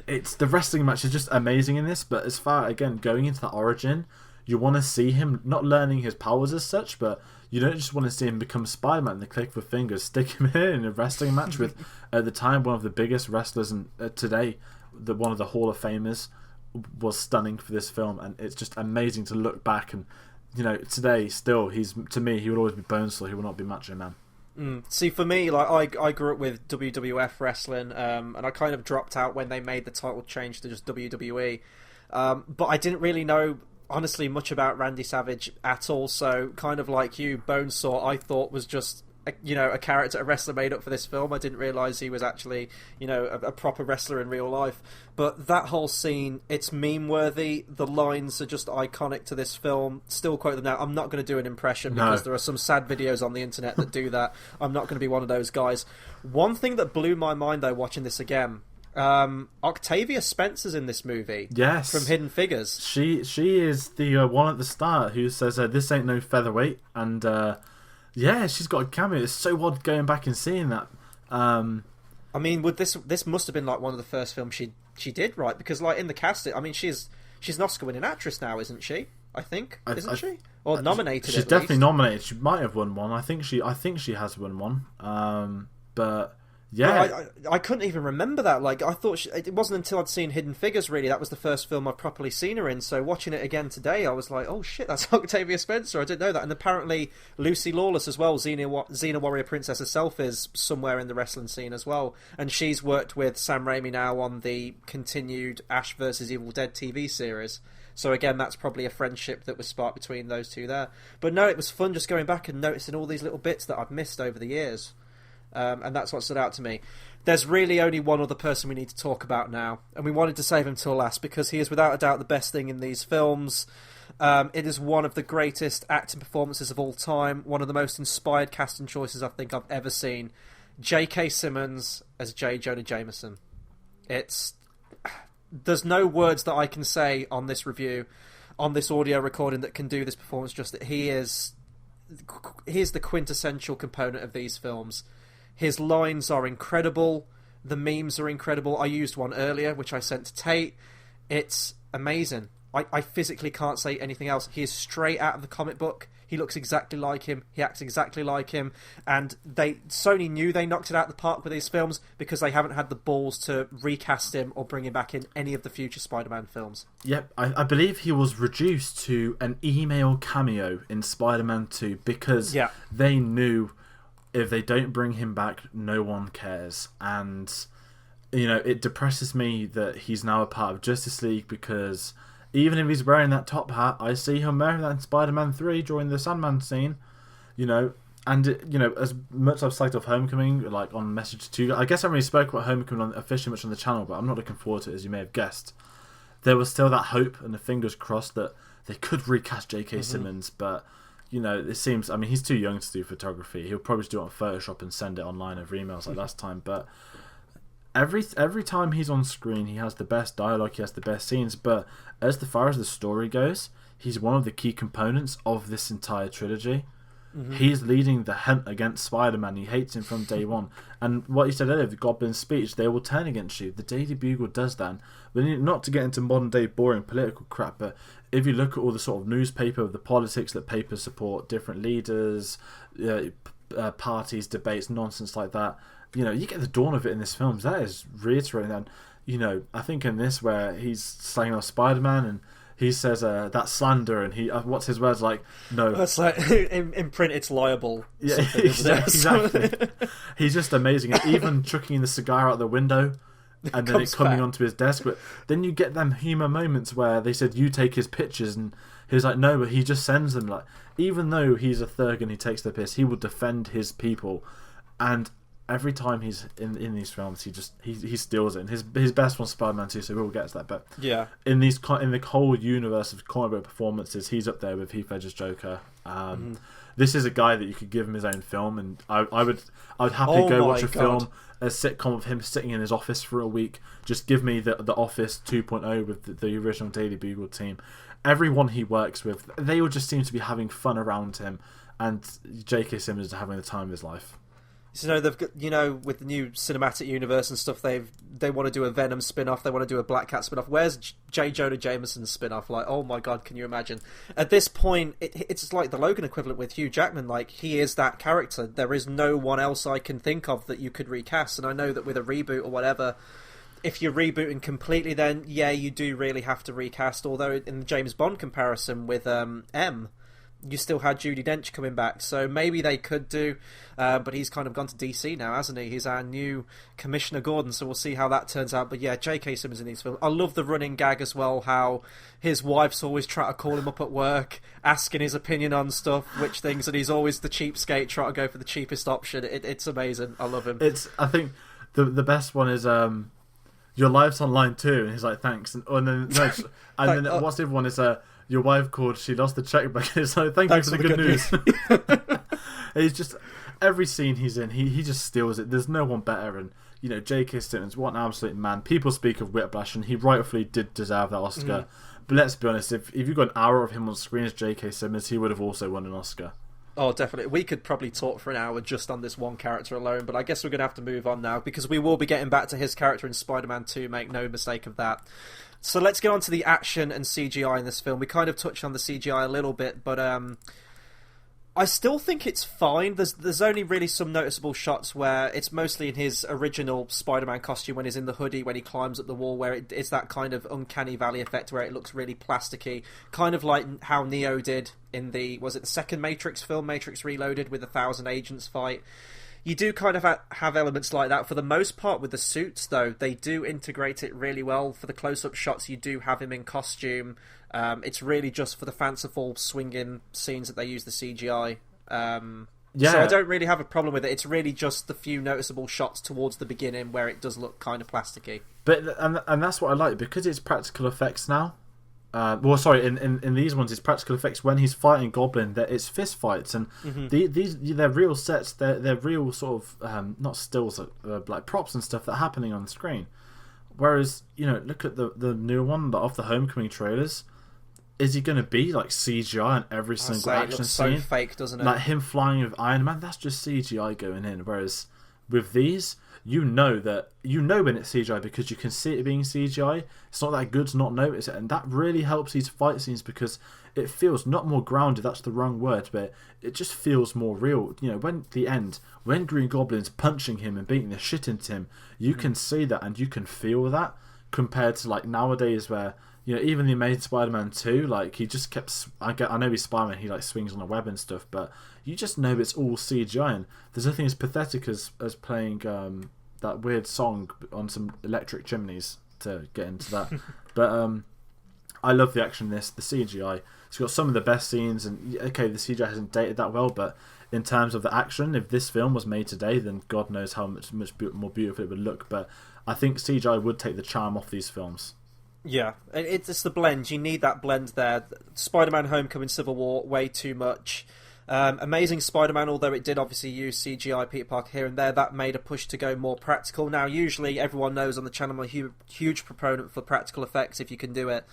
It's the wrestling match is just amazing in this, but as far, again, going into the origin, you want to see him not learning his powers as such, but you don't just want to see him become Spider-Man in the click of a finger, stick him in a wrestling match with, at the time, one of the biggest wrestlers, and today, one of the Hall of Famers, was stunning for this film, and it's just amazing to look back and, you know, today, still, to me, he would always be Bonesaw, he will not be Macho Man. See, for me, like I grew up with WWF wrestling, and I kind of dropped out when they made the title change to just WWE. But I didn't really know, honestly, much about Randy Savage at all. So, kind of like you, Bonesaw, I thought was just a character, a wrestler made up for this film. I didn't realise he was actually, a proper wrestler in real life. But that whole scene, it's meme-worthy. The lines are just iconic to this film. Still quote them now. I'm not going to do an impression because there are some sad videos on the internet that do that. I'm not going to be one of those guys. One thing that blew my mind, though, watching this again, Octavia Spencer's in this movie. Yes. From Hidden Figures. She is the one at the start who says, this ain't no featherweight, and... yeah, she's got a cameo. It's so odd going back and seeing that. I mean, this must have been like one of the first films she did, right? Because like in the cast, I mean, she's an Oscar-winning actress now, isn't she? I think, isn't she? Or nominated? She's definitely nominated. She might have won one. I think she has won one. But yeah, I couldn't even remember that. Like, I thought it wasn't until I'd seen Hidden Figures, really, that was the first film I've properly seen her in. So watching it again today, I was like, oh shit, that's Octavia Spencer. I didn't know that. And apparently Lucy Lawless as well, Xena Warrior Princess herself, is somewhere in the wrestling scene as well. And she's worked with Sam Raimi now on the continued Ash vs. Evil Dead TV series. So again, that's probably a friendship that was sparked between those two there. But no, it was fun just going back and noticing all these little bits that I've missed over the years. And that's what stood out to me. There's really only one other person we need to talk about now, and we wanted to save him till last because he is without a doubt the best thing in these films. It is one of the greatest acting performances of all time, one of the most inspired casting choices I think I've ever seen. J.K. Simmons as J. Jonah Jameson. There's no words that I can say on this review, on this audio recording, that can do this performance justice. He is the quintessential component of these films. His lines are incredible. The memes are incredible. I used one earlier, which I sent to Tate. It's amazing. I physically can't say anything else. He is straight out of the comic book. He looks exactly like him. He acts exactly like him. And Sony knew they knocked it out of the park with these films because they haven't had the balls to recast him or bring him back in any of the future Spider-Man films. Yep, I believe he was reduced to an email cameo in Spider-Man 2 because they knew if they don't bring him back, no one cares. And, you know, it depresses me that he's now a part of Justice League, because even if he's wearing that top hat, I see him wearing that in Spider-Man 3 during the Sandman scene, you know. And, you know, as much as I've slagged off Homecoming, like, on Message 2, I guess I haven't really spoke about Homecoming officially much on the channel, but I'm not looking forward to it, as you may have guessed. There was still that hope and the fingers crossed that they could recast J.K. Simmons, but, you know, it seems... I mean, he's too young to do photography. He'll probably just do it on Photoshop and send it online over emails like last time, but every time he's on screen, he has the best dialogue, he has the best scenes, but as far as the story goes, he's one of the key components of this entire trilogy. He's leading the hunt against Spider-Man. He hates him from day one. And what he said earlier, the Goblin speech, they will turn against you. The Daily Bugle does that. But not to get into modern day boring political crap, but if you look at all the sort of newspaper, the politics that papers support, different leaders, parties, debates, nonsense like that, you know, you get the dawn of it in this film. That is reiterating that. You know, I think in this where he's slaying off Spider-Man and he says that's slander, and he what's his words like? No, it's like in print it's liable. Yeah, exactly. He's just amazing. And even chucking the cigar out the window, and then it coming onto his desk. But then you get them humour moments where they said you take his pictures, and he was like, no, but he just sends them. Like, even though he's a thug and he takes the piss, he will defend his people. And every time he's in these films, he steals it. And his best one's Spider-Man 2, so we'll get to that. But yeah, in the whole universe of comic book performances, he's up there with Heath Ledger's Joker. This is a guy that you could give him his own film, and I would happily go watch a film, a sitcom of him sitting in his office for a week. Just give me the Office 2.0 with the original Daily Bugle team. Everyone he works with, they all just seem to be having fun around him, and J.K. Simmons is having the time of his life. So they've got, you know, with the new cinematic universe and stuff, they want to do a Venom spin-off, they want to do a Black Cat spin-off. Where's J. Jonah Jameson's spin-off? Like, oh my god, can you imagine? At this point, it's like the Logan equivalent with Hugh Jackman. Like, he is that character. There is no one else I can think of that you could recast. And I know that with a reboot or whatever, if you're rebooting completely, then yeah, you do really have to recast. Although in the James Bond comparison with M, you still had Judi Dench coming back, so maybe they could do, but he's kind of gone to DC now, hasn't he? He's our new Commissioner Gordon, so we'll see how that turns out. But yeah, J.K. Simmons in these films. I love the running gag as well, how his wife's always trying to call him up at work, asking his opinion on stuff, which things, and he's always the cheapskate, trying to go for the cheapest option. It's amazing. I love him. I think the best one is your life's online too, and he's like, thanks, and then what's the other one is your wife called, she lost the checkbook, and it's like, thanks for the good news. He's just, every scene he's in, he just steals it. There's no one better. And, you know, J.K. Simmons, what an absolute man. People speak of Whiplash, and he rightfully did deserve that Oscar. But let's be honest, if you got an hour of him on screen as J.K. Simmons, he would have also won an Oscar. Oh, definitely. We could probably talk for an hour just on this one character alone, but I guess we're going to have to move on now, because we will be getting back to his character in Spider-Man 2, make no mistake of that. So let's get on to the action and CGI in this film. We kind of touched on the CGI a little bit, but I still think it's fine. There's only really some noticeable shots where it's mostly in his original Spider-Man costume when he's in the hoodie, when he climbs up the wall, where it's that kind of uncanny valley effect where it looks really plasticky, kind of like how Neo did in the second Matrix film, Matrix Reloaded, with the 1,000 Agents fight. You do kind of have elements like that. For the most part with the suits, though, they do integrate it really well. For the close-up shots, you do have him in costume. It's really just for the fanciful swinging scenes that they use the CGI. So I don't really have a problem with it. It's really just the few noticeable shots towards the beginning where it does look kind of plasticky. But and that's what I like, because it's practical effects now. In these ones, it's practical effects when he's fighting Goblin. That it's fist fights, and they're real sets. They're real sort of not stills, like props and stuff that are happening on the screen. Whereas, you know, look at the new one off the Homecoming trailers. Is he going to be like CGI in every single action it looks scene? So fake, doesn't it? Like him flying with Iron Man, that's just CGI going in. Whereas with these, you know when it's CGI because you can see it being CGI. It's not that good to not notice it, and that really helps these fight scenes because it feels not more grounded. That's the wrong word, but it just feels more real. You know, when Green Goblin's punching him and beating the shit into him, you can see that and you can feel that, compared to like nowadays where, Even the Amazing Spider-Man 2, like, he just kept... I know he's Spider-Man, he, like, swings on a web and stuff, but you just know it's all CGI, and there's nothing as pathetic as playing that weird song on some electric chimneys, to get into that. But I love the action in this, the CGI. It's got some of the best scenes, and, okay, the CGI hasn't dated that well, but in terms of the action, if this film was made today, then God knows how much more beautiful it would look, but I think CGI would take the charm off these films. Yeah, it's the blend. You need that blend there. Spider-Man Homecoming, Civil War, way too much. Amazing Spider-Man, although it did obviously use CGI Peter Parker here and there, that made a push to go more practical. Now, usually everyone knows on the channel I'm a huge proponent for practical effects if you can do it.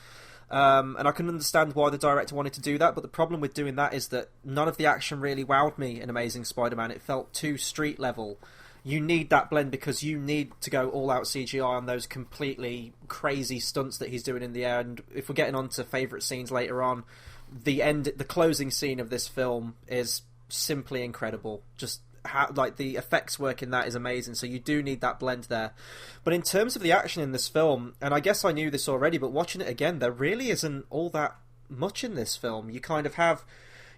And I can understand why the director wanted to do that, but the problem with doing that is that none of the action really wowed me in Amazing Spider-Man. It felt too street level. You need that blend because you need to go all out CGI on those completely crazy stunts that he's doing in the air. And if we're getting on to favourite scenes later on, the closing scene of this film is simply incredible. Just how, like, the effects work in that is amazing. So you do need that blend there. But in terms of the action in this film, and I guess I knew this already, but watching it again, there really isn't all that much in this film. You kind of have...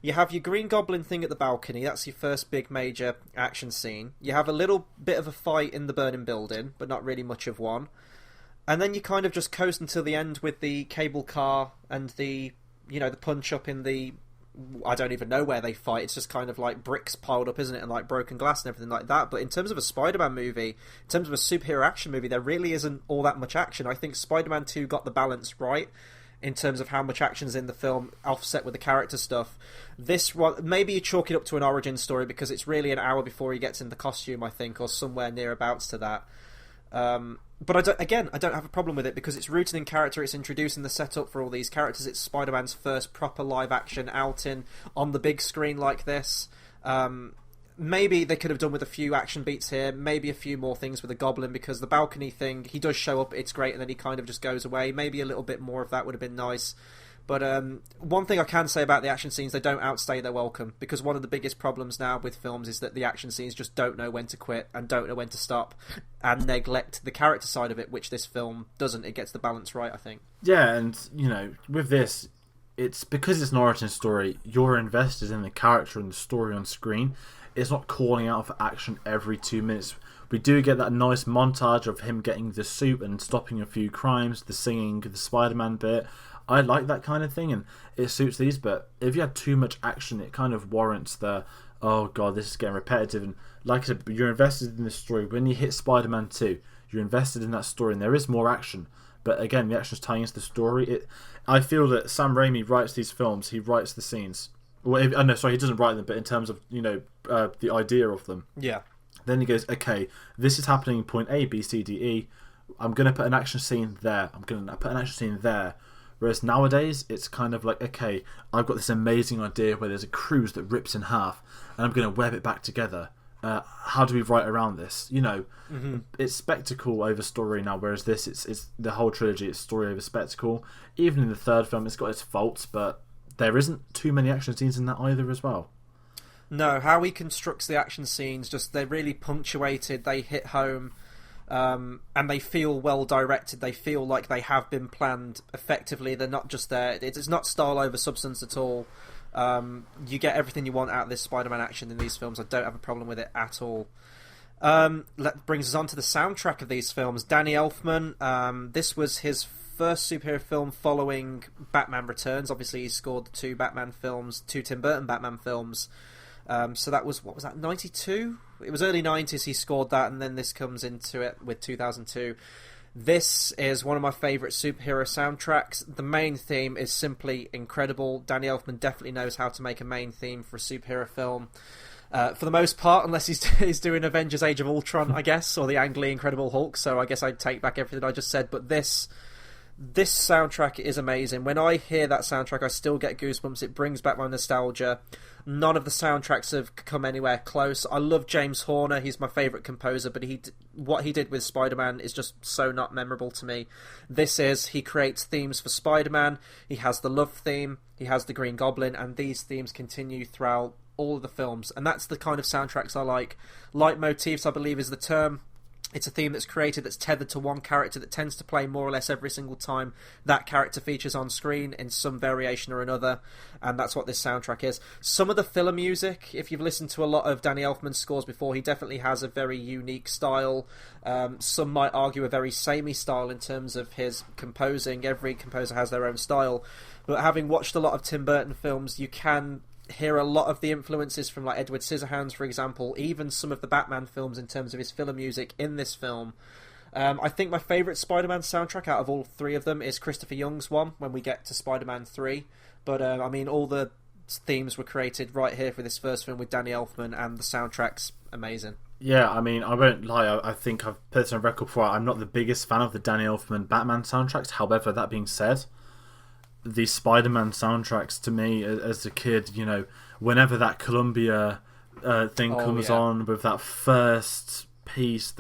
You have your Green Goblin thing at the balcony. That's your first big major action scene. You have a little bit of a fight in the burning building, but not really much of one. And then you kind of just coast until the end with the cable car and the punch up in the... I don't even know where they fight. It's just kind of like bricks piled up, isn't it? And like broken glass and everything like that. But in terms of a Spider-Man movie, in terms of a superhero action movie, there really isn't all that much action. I think Spider-Man 2 got the balance right in terms of how much action's in the film, offset with the character stuff. This one, maybe you chalk it up to an origin story because it's really an hour before he gets in the costume, I think, or somewhere nearabouts to that. But I don't have a problem with it because it's rooted in character. It's introducing the setup for all these characters. It's Spider-Man's first proper live action outing on the big screen like this. Maybe they could have done with a few action beats here, maybe a few more things with the Goblin, because the balcony thing, he does show up, it's great, and then he kind of just goes away. Maybe a little bit more of that would have been nice. But one thing I can say about the action scenes, they don't outstay their welcome, because one of the biggest problems now with films is that the action scenes just don't know when to quit and don't know when to stop, and neglect the character side of it, which this film doesn't. It gets the balance right, I think. Yeah, and, with this, it's because it's an origin story, you're invested in the character and the story on screen. It's not calling out for action every 2 minutes. We do get that nice montage of him getting the suit and stopping a few crimes, the singing, the Spider-Man bit. I like that kind of thing, and it suits these, but if you had too much action, it kind of warrants the, oh god, this is getting repetitive. And like I said, you're invested in the story. When you hit Spider-Man 2, you're invested in that story, and there is more action. But again, the action's tying into the story. I feel that Sam Raimi writes these films, he writes the scenes. Well, he doesn't write them, but in terms of, the idea of them. Yeah. Then he goes, okay, this is happening in point A, B, C, D, E. I'm going to put an action scene there. I'm going to put an action scene there. Whereas nowadays, it's kind of like, okay, I've got this amazing idea where there's a cruise that rips in half, and I'm going to web it back together. How do we write around this? It's spectacle over story now, whereas this, it's the whole trilogy, it's story over spectacle. Even in the third film, it's got its faults, but there isn't too many action scenes in that either as well. No, how he constructs the action scenes, they're really punctuated, they hit home, and they feel well directed, they feel like they have been planned effectively, they're not just there, it's not style over substance at all. You get everything you want out of this Spider-Man action in these films. I don't have a problem with it at all. That brings us on to the soundtrack of these films. Danny Elfman, this was his first superhero film following Batman Returns. Obviously, he scored the two Tim Burton Batman films. So that was, 92? It was early 90s he scored that, and then this comes into it with 2002. This is one of my favourite superhero soundtracks. The main theme is simply incredible. Danny Elfman definitely knows how to make a main theme for a superhero film. For the most part, unless he's doing Avengers Age of Ultron, I guess, or the Ang Lee Incredible Hulk, so I guess I'd take back everything I just said, but this soundtrack is amazing. When I hear that soundtrack, I still get goosebumps. It brings back my nostalgia. None of the soundtracks have come anywhere close. I love James Horner. He's my favourite composer, but what he did with Spider-Man is just so not memorable to me. He creates themes for Spider-Man. He has the love theme. He has the Green Goblin, and these themes continue throughout all of the films. And that's the kind of soundtracks I like. Leitmotifs, I believe, is the term. It's a theme that's created that's tethered to one character that tends to play more or less every single time that character features on screen in some variation or another, and that's what this soundtrack is. Some of the filler music, if you've listened to a lot of Danny Elfman's scores before, he definitely has a very unique style. Some might argue a very samey style in terms of his composing. Every composer has their own style, but having watched a lot of Tim Burton films, you can hear a lot of the influences from like Edward Scissorhands, for example, even some of the Batman films in terms of his filler music in this film. I think my favourite Spider-Man soundtrack out of all three of them is Christopher Young's one when we get to Spider-Man 3. But I mean, all the themes were created right here for this first film with Danny Elfman, and the soundtrack's amazing. Yeah, I mean, I won't lie, I think I've put it on record before, I'm not the biggest fan of the Danny Elfman Batman soundtracks. However, that being said, the Spider-Man soundtracks to me as a kid, you know, whenever that Columbia thing comes on with that first piece,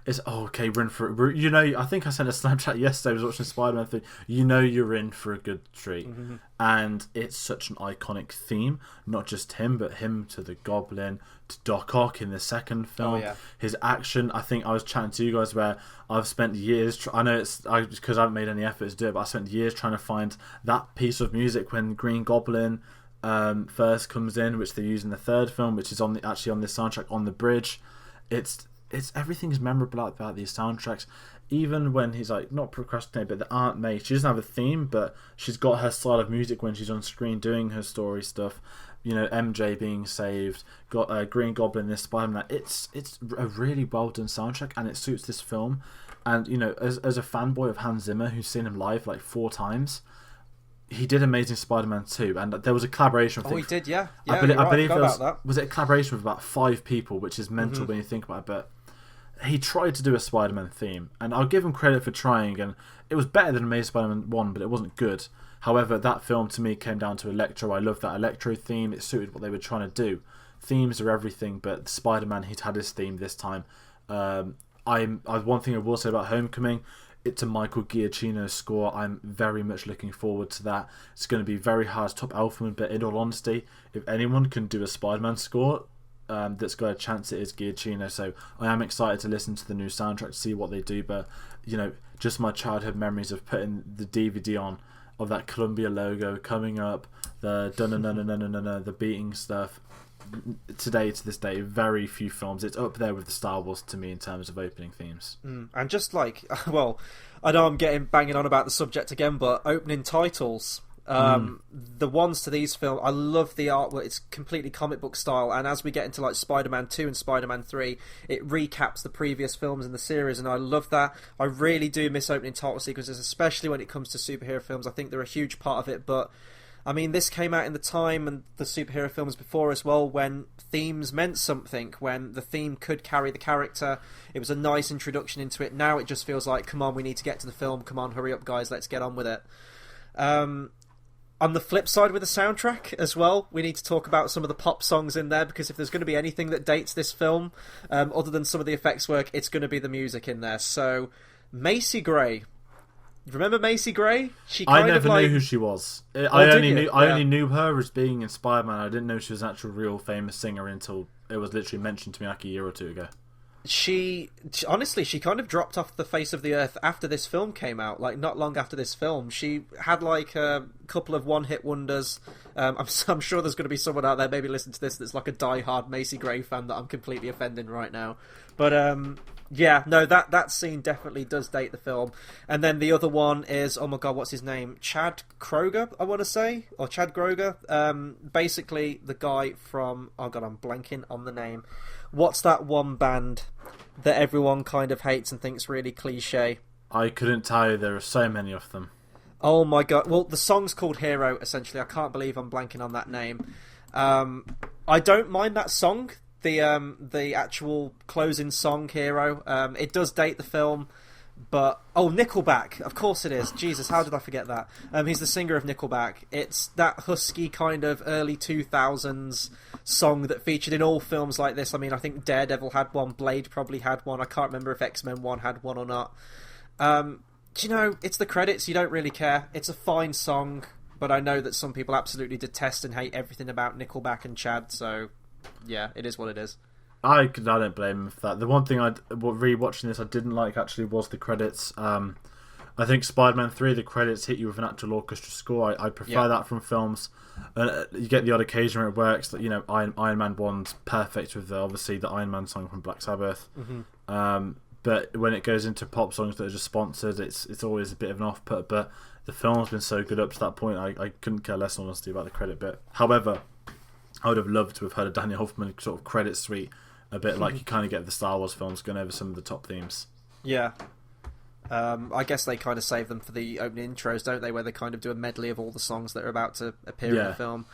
it's okay, we're in for it. You know, I think I sent a Snapchat yesterday, I was watching Spider-Man thing, you know you're in for a good treat. Mm-hmm. And it's such an iconic theme, not just him, but him to the Goblin, to Doc Ock in the second film. His action, I think I was chatting to you guys where I've spent years, I know it's because I haven't made any effort to do it, but I spent years trying to find that piece of music when Green Goblin first comes in, which they use in the third film, which is actually on this soundtrack on the bridge. It's everything's memorable about these soundtracks. Even when he's like not procrastinating, but the Aunt May, she doesn't have a theme, but she's got her style of music when she's on screen doing her story stuff. You know, MJ being saved, got Green Goblin, this Spider-Man. It's a really well done soundtrack, and it suits this film. And you know, as a fanboy of Hans Zimmer, who's seen him live like 4 times, he did Amazing Spider-Man 2, and there was a collaboration. He did, yeah. I believe was it a collaboration with about 5 people, which is mental when you think about it. But he tried to do a Spider-Man theme, and I'll give him credit for trying, and it was better than Amazing Spider-Man 1, but it wasn't good. However, that film to me came down to Electro. I love that Electro theme. It suited what they were trying to do. Themes are everything, but Spider-Man, he'd had his theme this time. One thing I will say about Homecoming, it's a Michael Giacchino score. I'm very much looking forward to that. It's going to be very hard to top Elfman, but in all honesty, if anyone can do a Spider-Man score that's got a chance, it is Giacchino. So I am excited to listen to the new soundtrack to see what they do. But you know, just my childhood memories of putting the DVD on of that Columbia logo coming up, the the beating stuff. To this day, very few films. It's up there with the Star Wars to me in terms of opening themes. And just like, well, I know I'm banging on about the subject again, but opening titles. The ones to these films, I love the artwork. It's completely comic book style, and as we get into like Spider-Man 2 and Spider-Man 3, it recaps the previous films in the series, and I love that. I really do miss opening title sequences, especially when it comes to superhero films. I think they're a huge part of it, but I mean, this came out in the time and the superhero films before as well, when themes meant something, when the theme could carry the character. It was a nice introduction into it. Now it just feels like, come on, we need to get to the film. Come on, hurry up, guys, let's get on with it. On the flip side with the soundtrack as well, we need to talk about some of the pop songs in there, because if there's going to be anything that dates this film, other than some of the effects work, it's going to be the music in there. So, Macy Gray. Remember Macy Gray? I never knew who she was. I only knew her as being in Spider-Man. I didn't know she was an actual real famous singer until it was literally mentioned to me like a year or 2 ago. She honestly kind of dropped off the face of the earth after this film came out. Like, not long after this film, she had like a couple of one-hit wonders. I'm sure there's going to be someone out there maybe listening to this that's like a die-hard Macy Gray fan that I'm completely offending right now. But yeah, no, that scene definitely does date the film. And then the other one is, oh my god, what's his name? Chad Kroger, I want to say, or Chad Groger. Basically the guy from, oh god, I'm blanking on the name. What's that one band that everyone kind of hates and thinks really cliche? I couldn't tell you, there are so many of them. Oh my god, well, the song's called Hero, essentially. I can't believe I'm blanking on that name. I don't mind that song, the actual closing song, Hero. It does date the film, but Nickelback, of course it is. Jesus, how did I forget that? He's the singer of Nickelback. It's that husky kind of early 2000s song that featured in all films like this. I mean, I think Daredevil had one, Blade probably had one. I can't remember if X-Men 1 had one or not. You know, it's the credits. You don't really care. It's a fine song, but I know that some people absolutely detest and hate everything about Nickelback and Chad. So, yeah, it is what it is. I don't blame him for that. The one thing rewatching this I didn't like actually was the credits. I think Spider-Man 3, the credits hit you with an actual orchestra score. I prefer that from films. You get the odd occasion where it works. That, you know, Iron Man 1's perfect with obviously the Iron Man song from Black Sabbath. But when it goes into pop songs that are just sponsored, it's always a bit of an off-put. But the film's been so good up to that point, I couldn't care less, honestly, about the credit bit. However, I would have loved to have heard a Danny Elfman sort of credit suite, a bit like you kind of get the Star Wars films, going over some of the top themes. Yeah. I guess they kind of save them for the opening intros, don't they, where they kind of do a medley of all the songs that are about to appear in the film.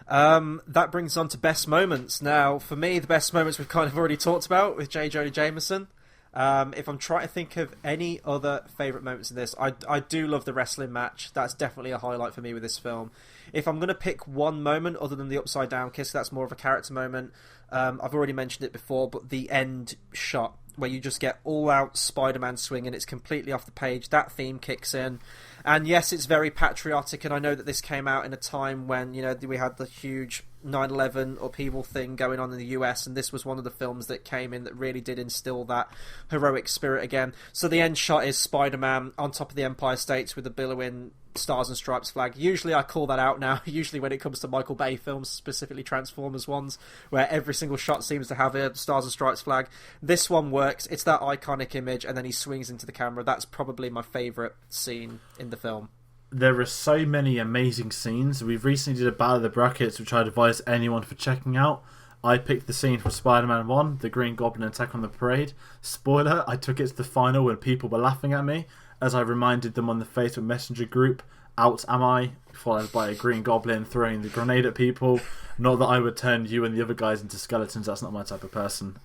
That brings us on to best moments. Now, for me, the best moments we've kind of already talked about with J. Jonah Jameson. If I'm trying to think of any other favourite moments in this, I do love the wrestling match. That's definitely a highlight for me with this film. If I'm going to pick one moment other than the upside down kiss, that's more of a character moment. I've already mentioned it before, but the end shot where you just get all out Spider-Man swinging, it's completely off the page, that theme kicks in, and yes, it's very patriotic, and I know that this came out in a time when, you know, we had the huge 9/11 upheaval thing going on in the US, and this was one of the films that came in that really did instill that heroic spirit again. So the end shot is Spider-Man on top of the Empire States with the billowing Stars and Stripes flag. Usually I call that out now, usually when it comes to Michael Bay films, specifically Transformers ones, where every single shot seems to have a Stars and Stripes flag. This one works, it's that iconic image, and then he swings into the camera. That's probably my favourite scene in the film. There are so many amazing scenes. We've recently did a Battle of the Brackets, which I'd advise anyone for checking out. I picked the scene from Spider-Man 1, the Green Goblin attack on the parade. Spoiler, I took it to the final when people were laughing at me, as I reminded them on the Facebook Messenger group, out am I, followed by a Green Goblin throwing the grenade at people. Not that I would turn you and the other guys into skeletons, that's not my type of person.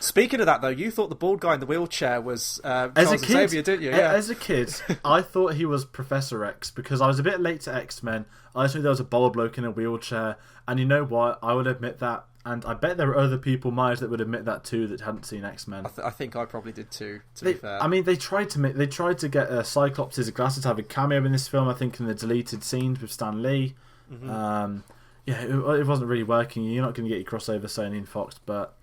Speaking of that, though, you thought the bald guy in the wheelchair was Charles Xavier, didn't you? Yeah. As a kid, I thought he was Professor X, because I was a bit late to X-Men. I just knew there was a bald bloke in a wheelchair, and you know what? I would admit that, and I bet there are other people my age that would admit that too, that hadn't seen X-Men. I think I probably did too, to be fair. I mean, they tried to get Cyclops' glasses to have a cameo in this film, I think, in the deleted scenes with Stan Lee. It wasn't really working. You're not going to get your crossover Sony and Fox, but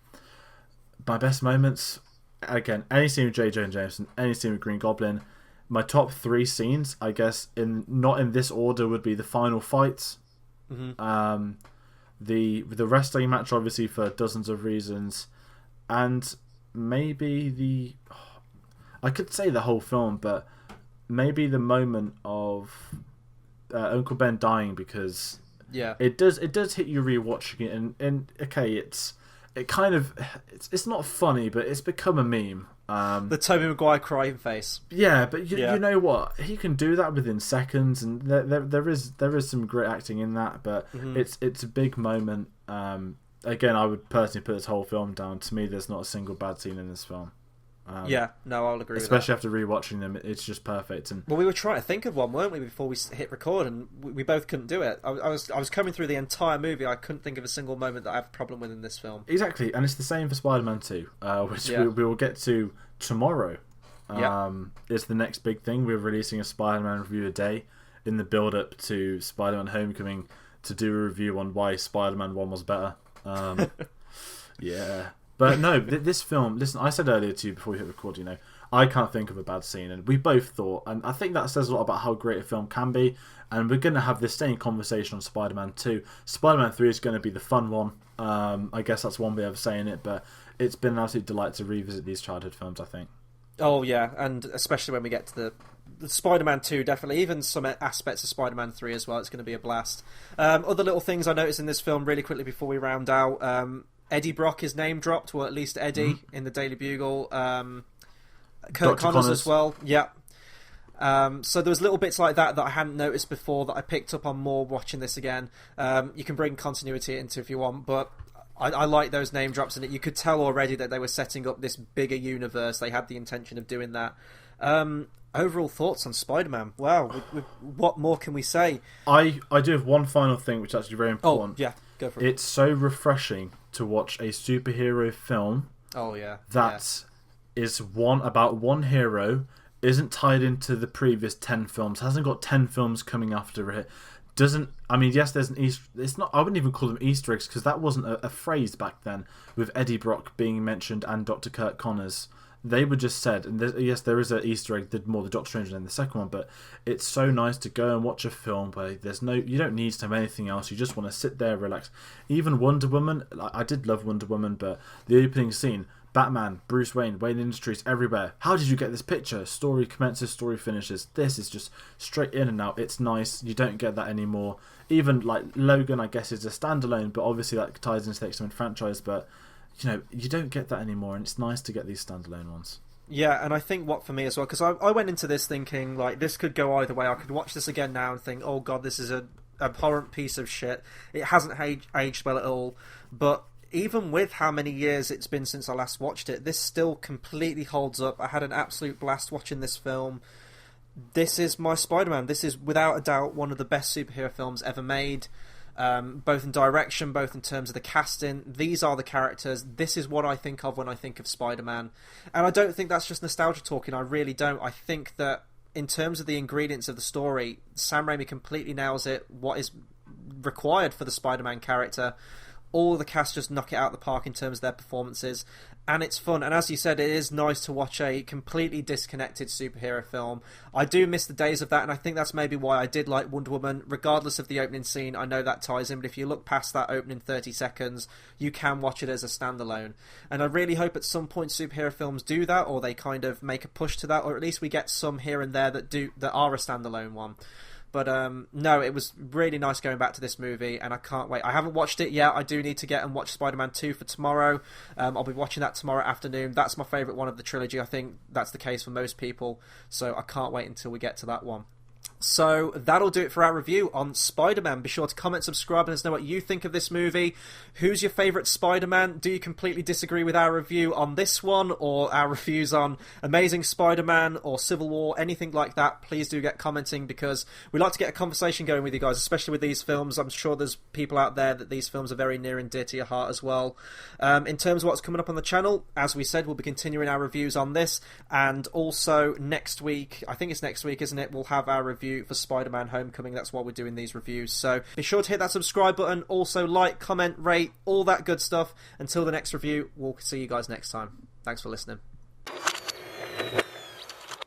my best moments, again, any scene with J. Jonah Jameson, any scene with Green Goblin. My top 3 scenes, I guess, not in this order, would be the final fights. The wrestling match, obviously, for dozens of reasons, and maybe I could say the whole film, but maybe the moment of Uncle Ben dying, because it does hit you rewatching it, and okay, it's not funny, but it's become a meme. The Tobey Maguire crying face. Yeah, but you know what? He can do that within seconds, and there is some great acting in that. But it's a big moment. Again, I would personally put this whole film down. To me, there's not a single bad scene in this film. I'll agree. Especially with that. after rewatching them, it's just perfect. And we were trying to think of one, weren't we, before we hit record, and we both couldn't do it. I was coming through the entire movie. I couldn't think of a single moment that I have a problem with in this film. Exactly, and it's the same for Spider-Man 2, which we will get to tomorrow. Is the next big thing. We're releasing a Spider-Man review a day in the build-up to Spider-Man Homecoming to do a review on why Spider-Man 1 was better. Yeah. But no, this film, listen, I said earlier to you before we hit record, I can't think of a bad scene, and we both thought, and I think that says a lot about how great a film can be, and we're going to have this same conversation on Spider-Man 2. Spider-Man 3 is going to be the fun one. I guess that's one way of saying it, but it's been an absolute delight to revisit these childhood films, I think. Oh, yeah, and especially when we get to the Spider-Man 2, definitely, even some aspects of Spider-Man 3 as well, it's going to be a blast. Other little things I noticed in this film really quickly before we round out, Eddie Brock is name dropped, or at least Eddie in the Daily Bugle. Kurt Connors as well. Yeah. So there was little bits like that I hadn't noticed before that I picked up on more watching this again. You can bring continuity into if you want, but I like those name drops in it. You could tell already that they were setting up this bigger universe. They had the intention of doing that. Overall thoughts on Spider-Man? Wow, what more can we say? I do have one final thing, which is actually very important. Oh, yeah, go for it. It's so refreshing to watch a superhero film that is about one hero, isn't tied into the previous 10 films, hasn't got 10 films coming after it, doesn't. I mean, yes, there's an Easter. It's not. I wouldn't even call them Easter eggs because that wasn't a phrase back then. With Eddie Brock being mentioned and Dr. Kurt Connors, they were just said. And yes, there is an Easter egg. Did more the Doctor Strange than the second one, but it's so nice to go and watch a film where there's no. You don't need to have anything else. You just want to sit there, relax. Even Wonder Woman. I did love Wonder Woman, but the opening scene. Batman, Bruce Wayne, Wayne Industries, everywhere. How did you get this picture? Story commences, story finishes. This is just straight in and out. It's nice. You don't get that anymore. Even like Logan, I guess, is a standalone, but obviously that ties into the X-Men franchise. But you don't get that anymore, and it's nice to get these standalone ones. Yeah, and I think what for me as well, because I went into this thinking like this could go either way. I could watch this again now and think, oh god, this is a abhorrent piece of shit. It hasn't aged well at all, but even with how many years it's been since I last watched it, this still completely holds up. I had an absolute blast watching this film. This is my Spider-Man. This is without a doubt one of the best superhero films ever made, both in direction, both in terms of the casting. These are the characters. This is what I think of when I think of Spider-Man. And I don't think that's just nostalgia talking. I really don't. I think that in terms of the ingredients of the story, Sam Raimi completely nails it. What is required for the Spider-Man character. All the cast just knock it out of the park in terms of their performances, and it's fun. And as you said, it is nice to watch a completely disconnected superhero film. I do miss the days of that, and I think that's maybe why I did like Wonder Woman. Regardless of the opening scene, I know that ties in, but if you look past that opening 30 seconds, you can watch it as a standalone. And I really hope at some point superhero films do that, or they kind of make a push to that, or at least we get some here and there that are a standalone one. But no, it was really nice going back to this movie, and I can't wait. I haven't watched it yet. I do need to get and watch Spider-Man 2 for tomorrow. I'll be watching that tomorrow afternoon. That's my favourite one of the trilogy. I think that's the case for most people, so I can't wait until we get to that one. So that'll do it for our review on Spider-Man. Be sure to comment, subscribe, and let us know what you think of this movie. Who's your favourite Spider-Man? Do you completely disagree with our review on this one, or our reviews on Amazing Spider-Man or Civil War, anything like that? Please do get commenting, because we like to get a conversation going with you guys, especially with these films. I'm sure there's people out there that these films are very near and dear to your heart as well. In terms of what's coming up on the channel, as we said, we'll be continuing our reviews on this, and also next week, I think it's next week, isn't it, we'll have our review for Spider-Man Homecoming. That's why we're doing these reviews. So be sure to hit that subscribe button. Also like, comment, rate, all that good stuff. Until the next review, we'll see you guys next time. Thanks for listening.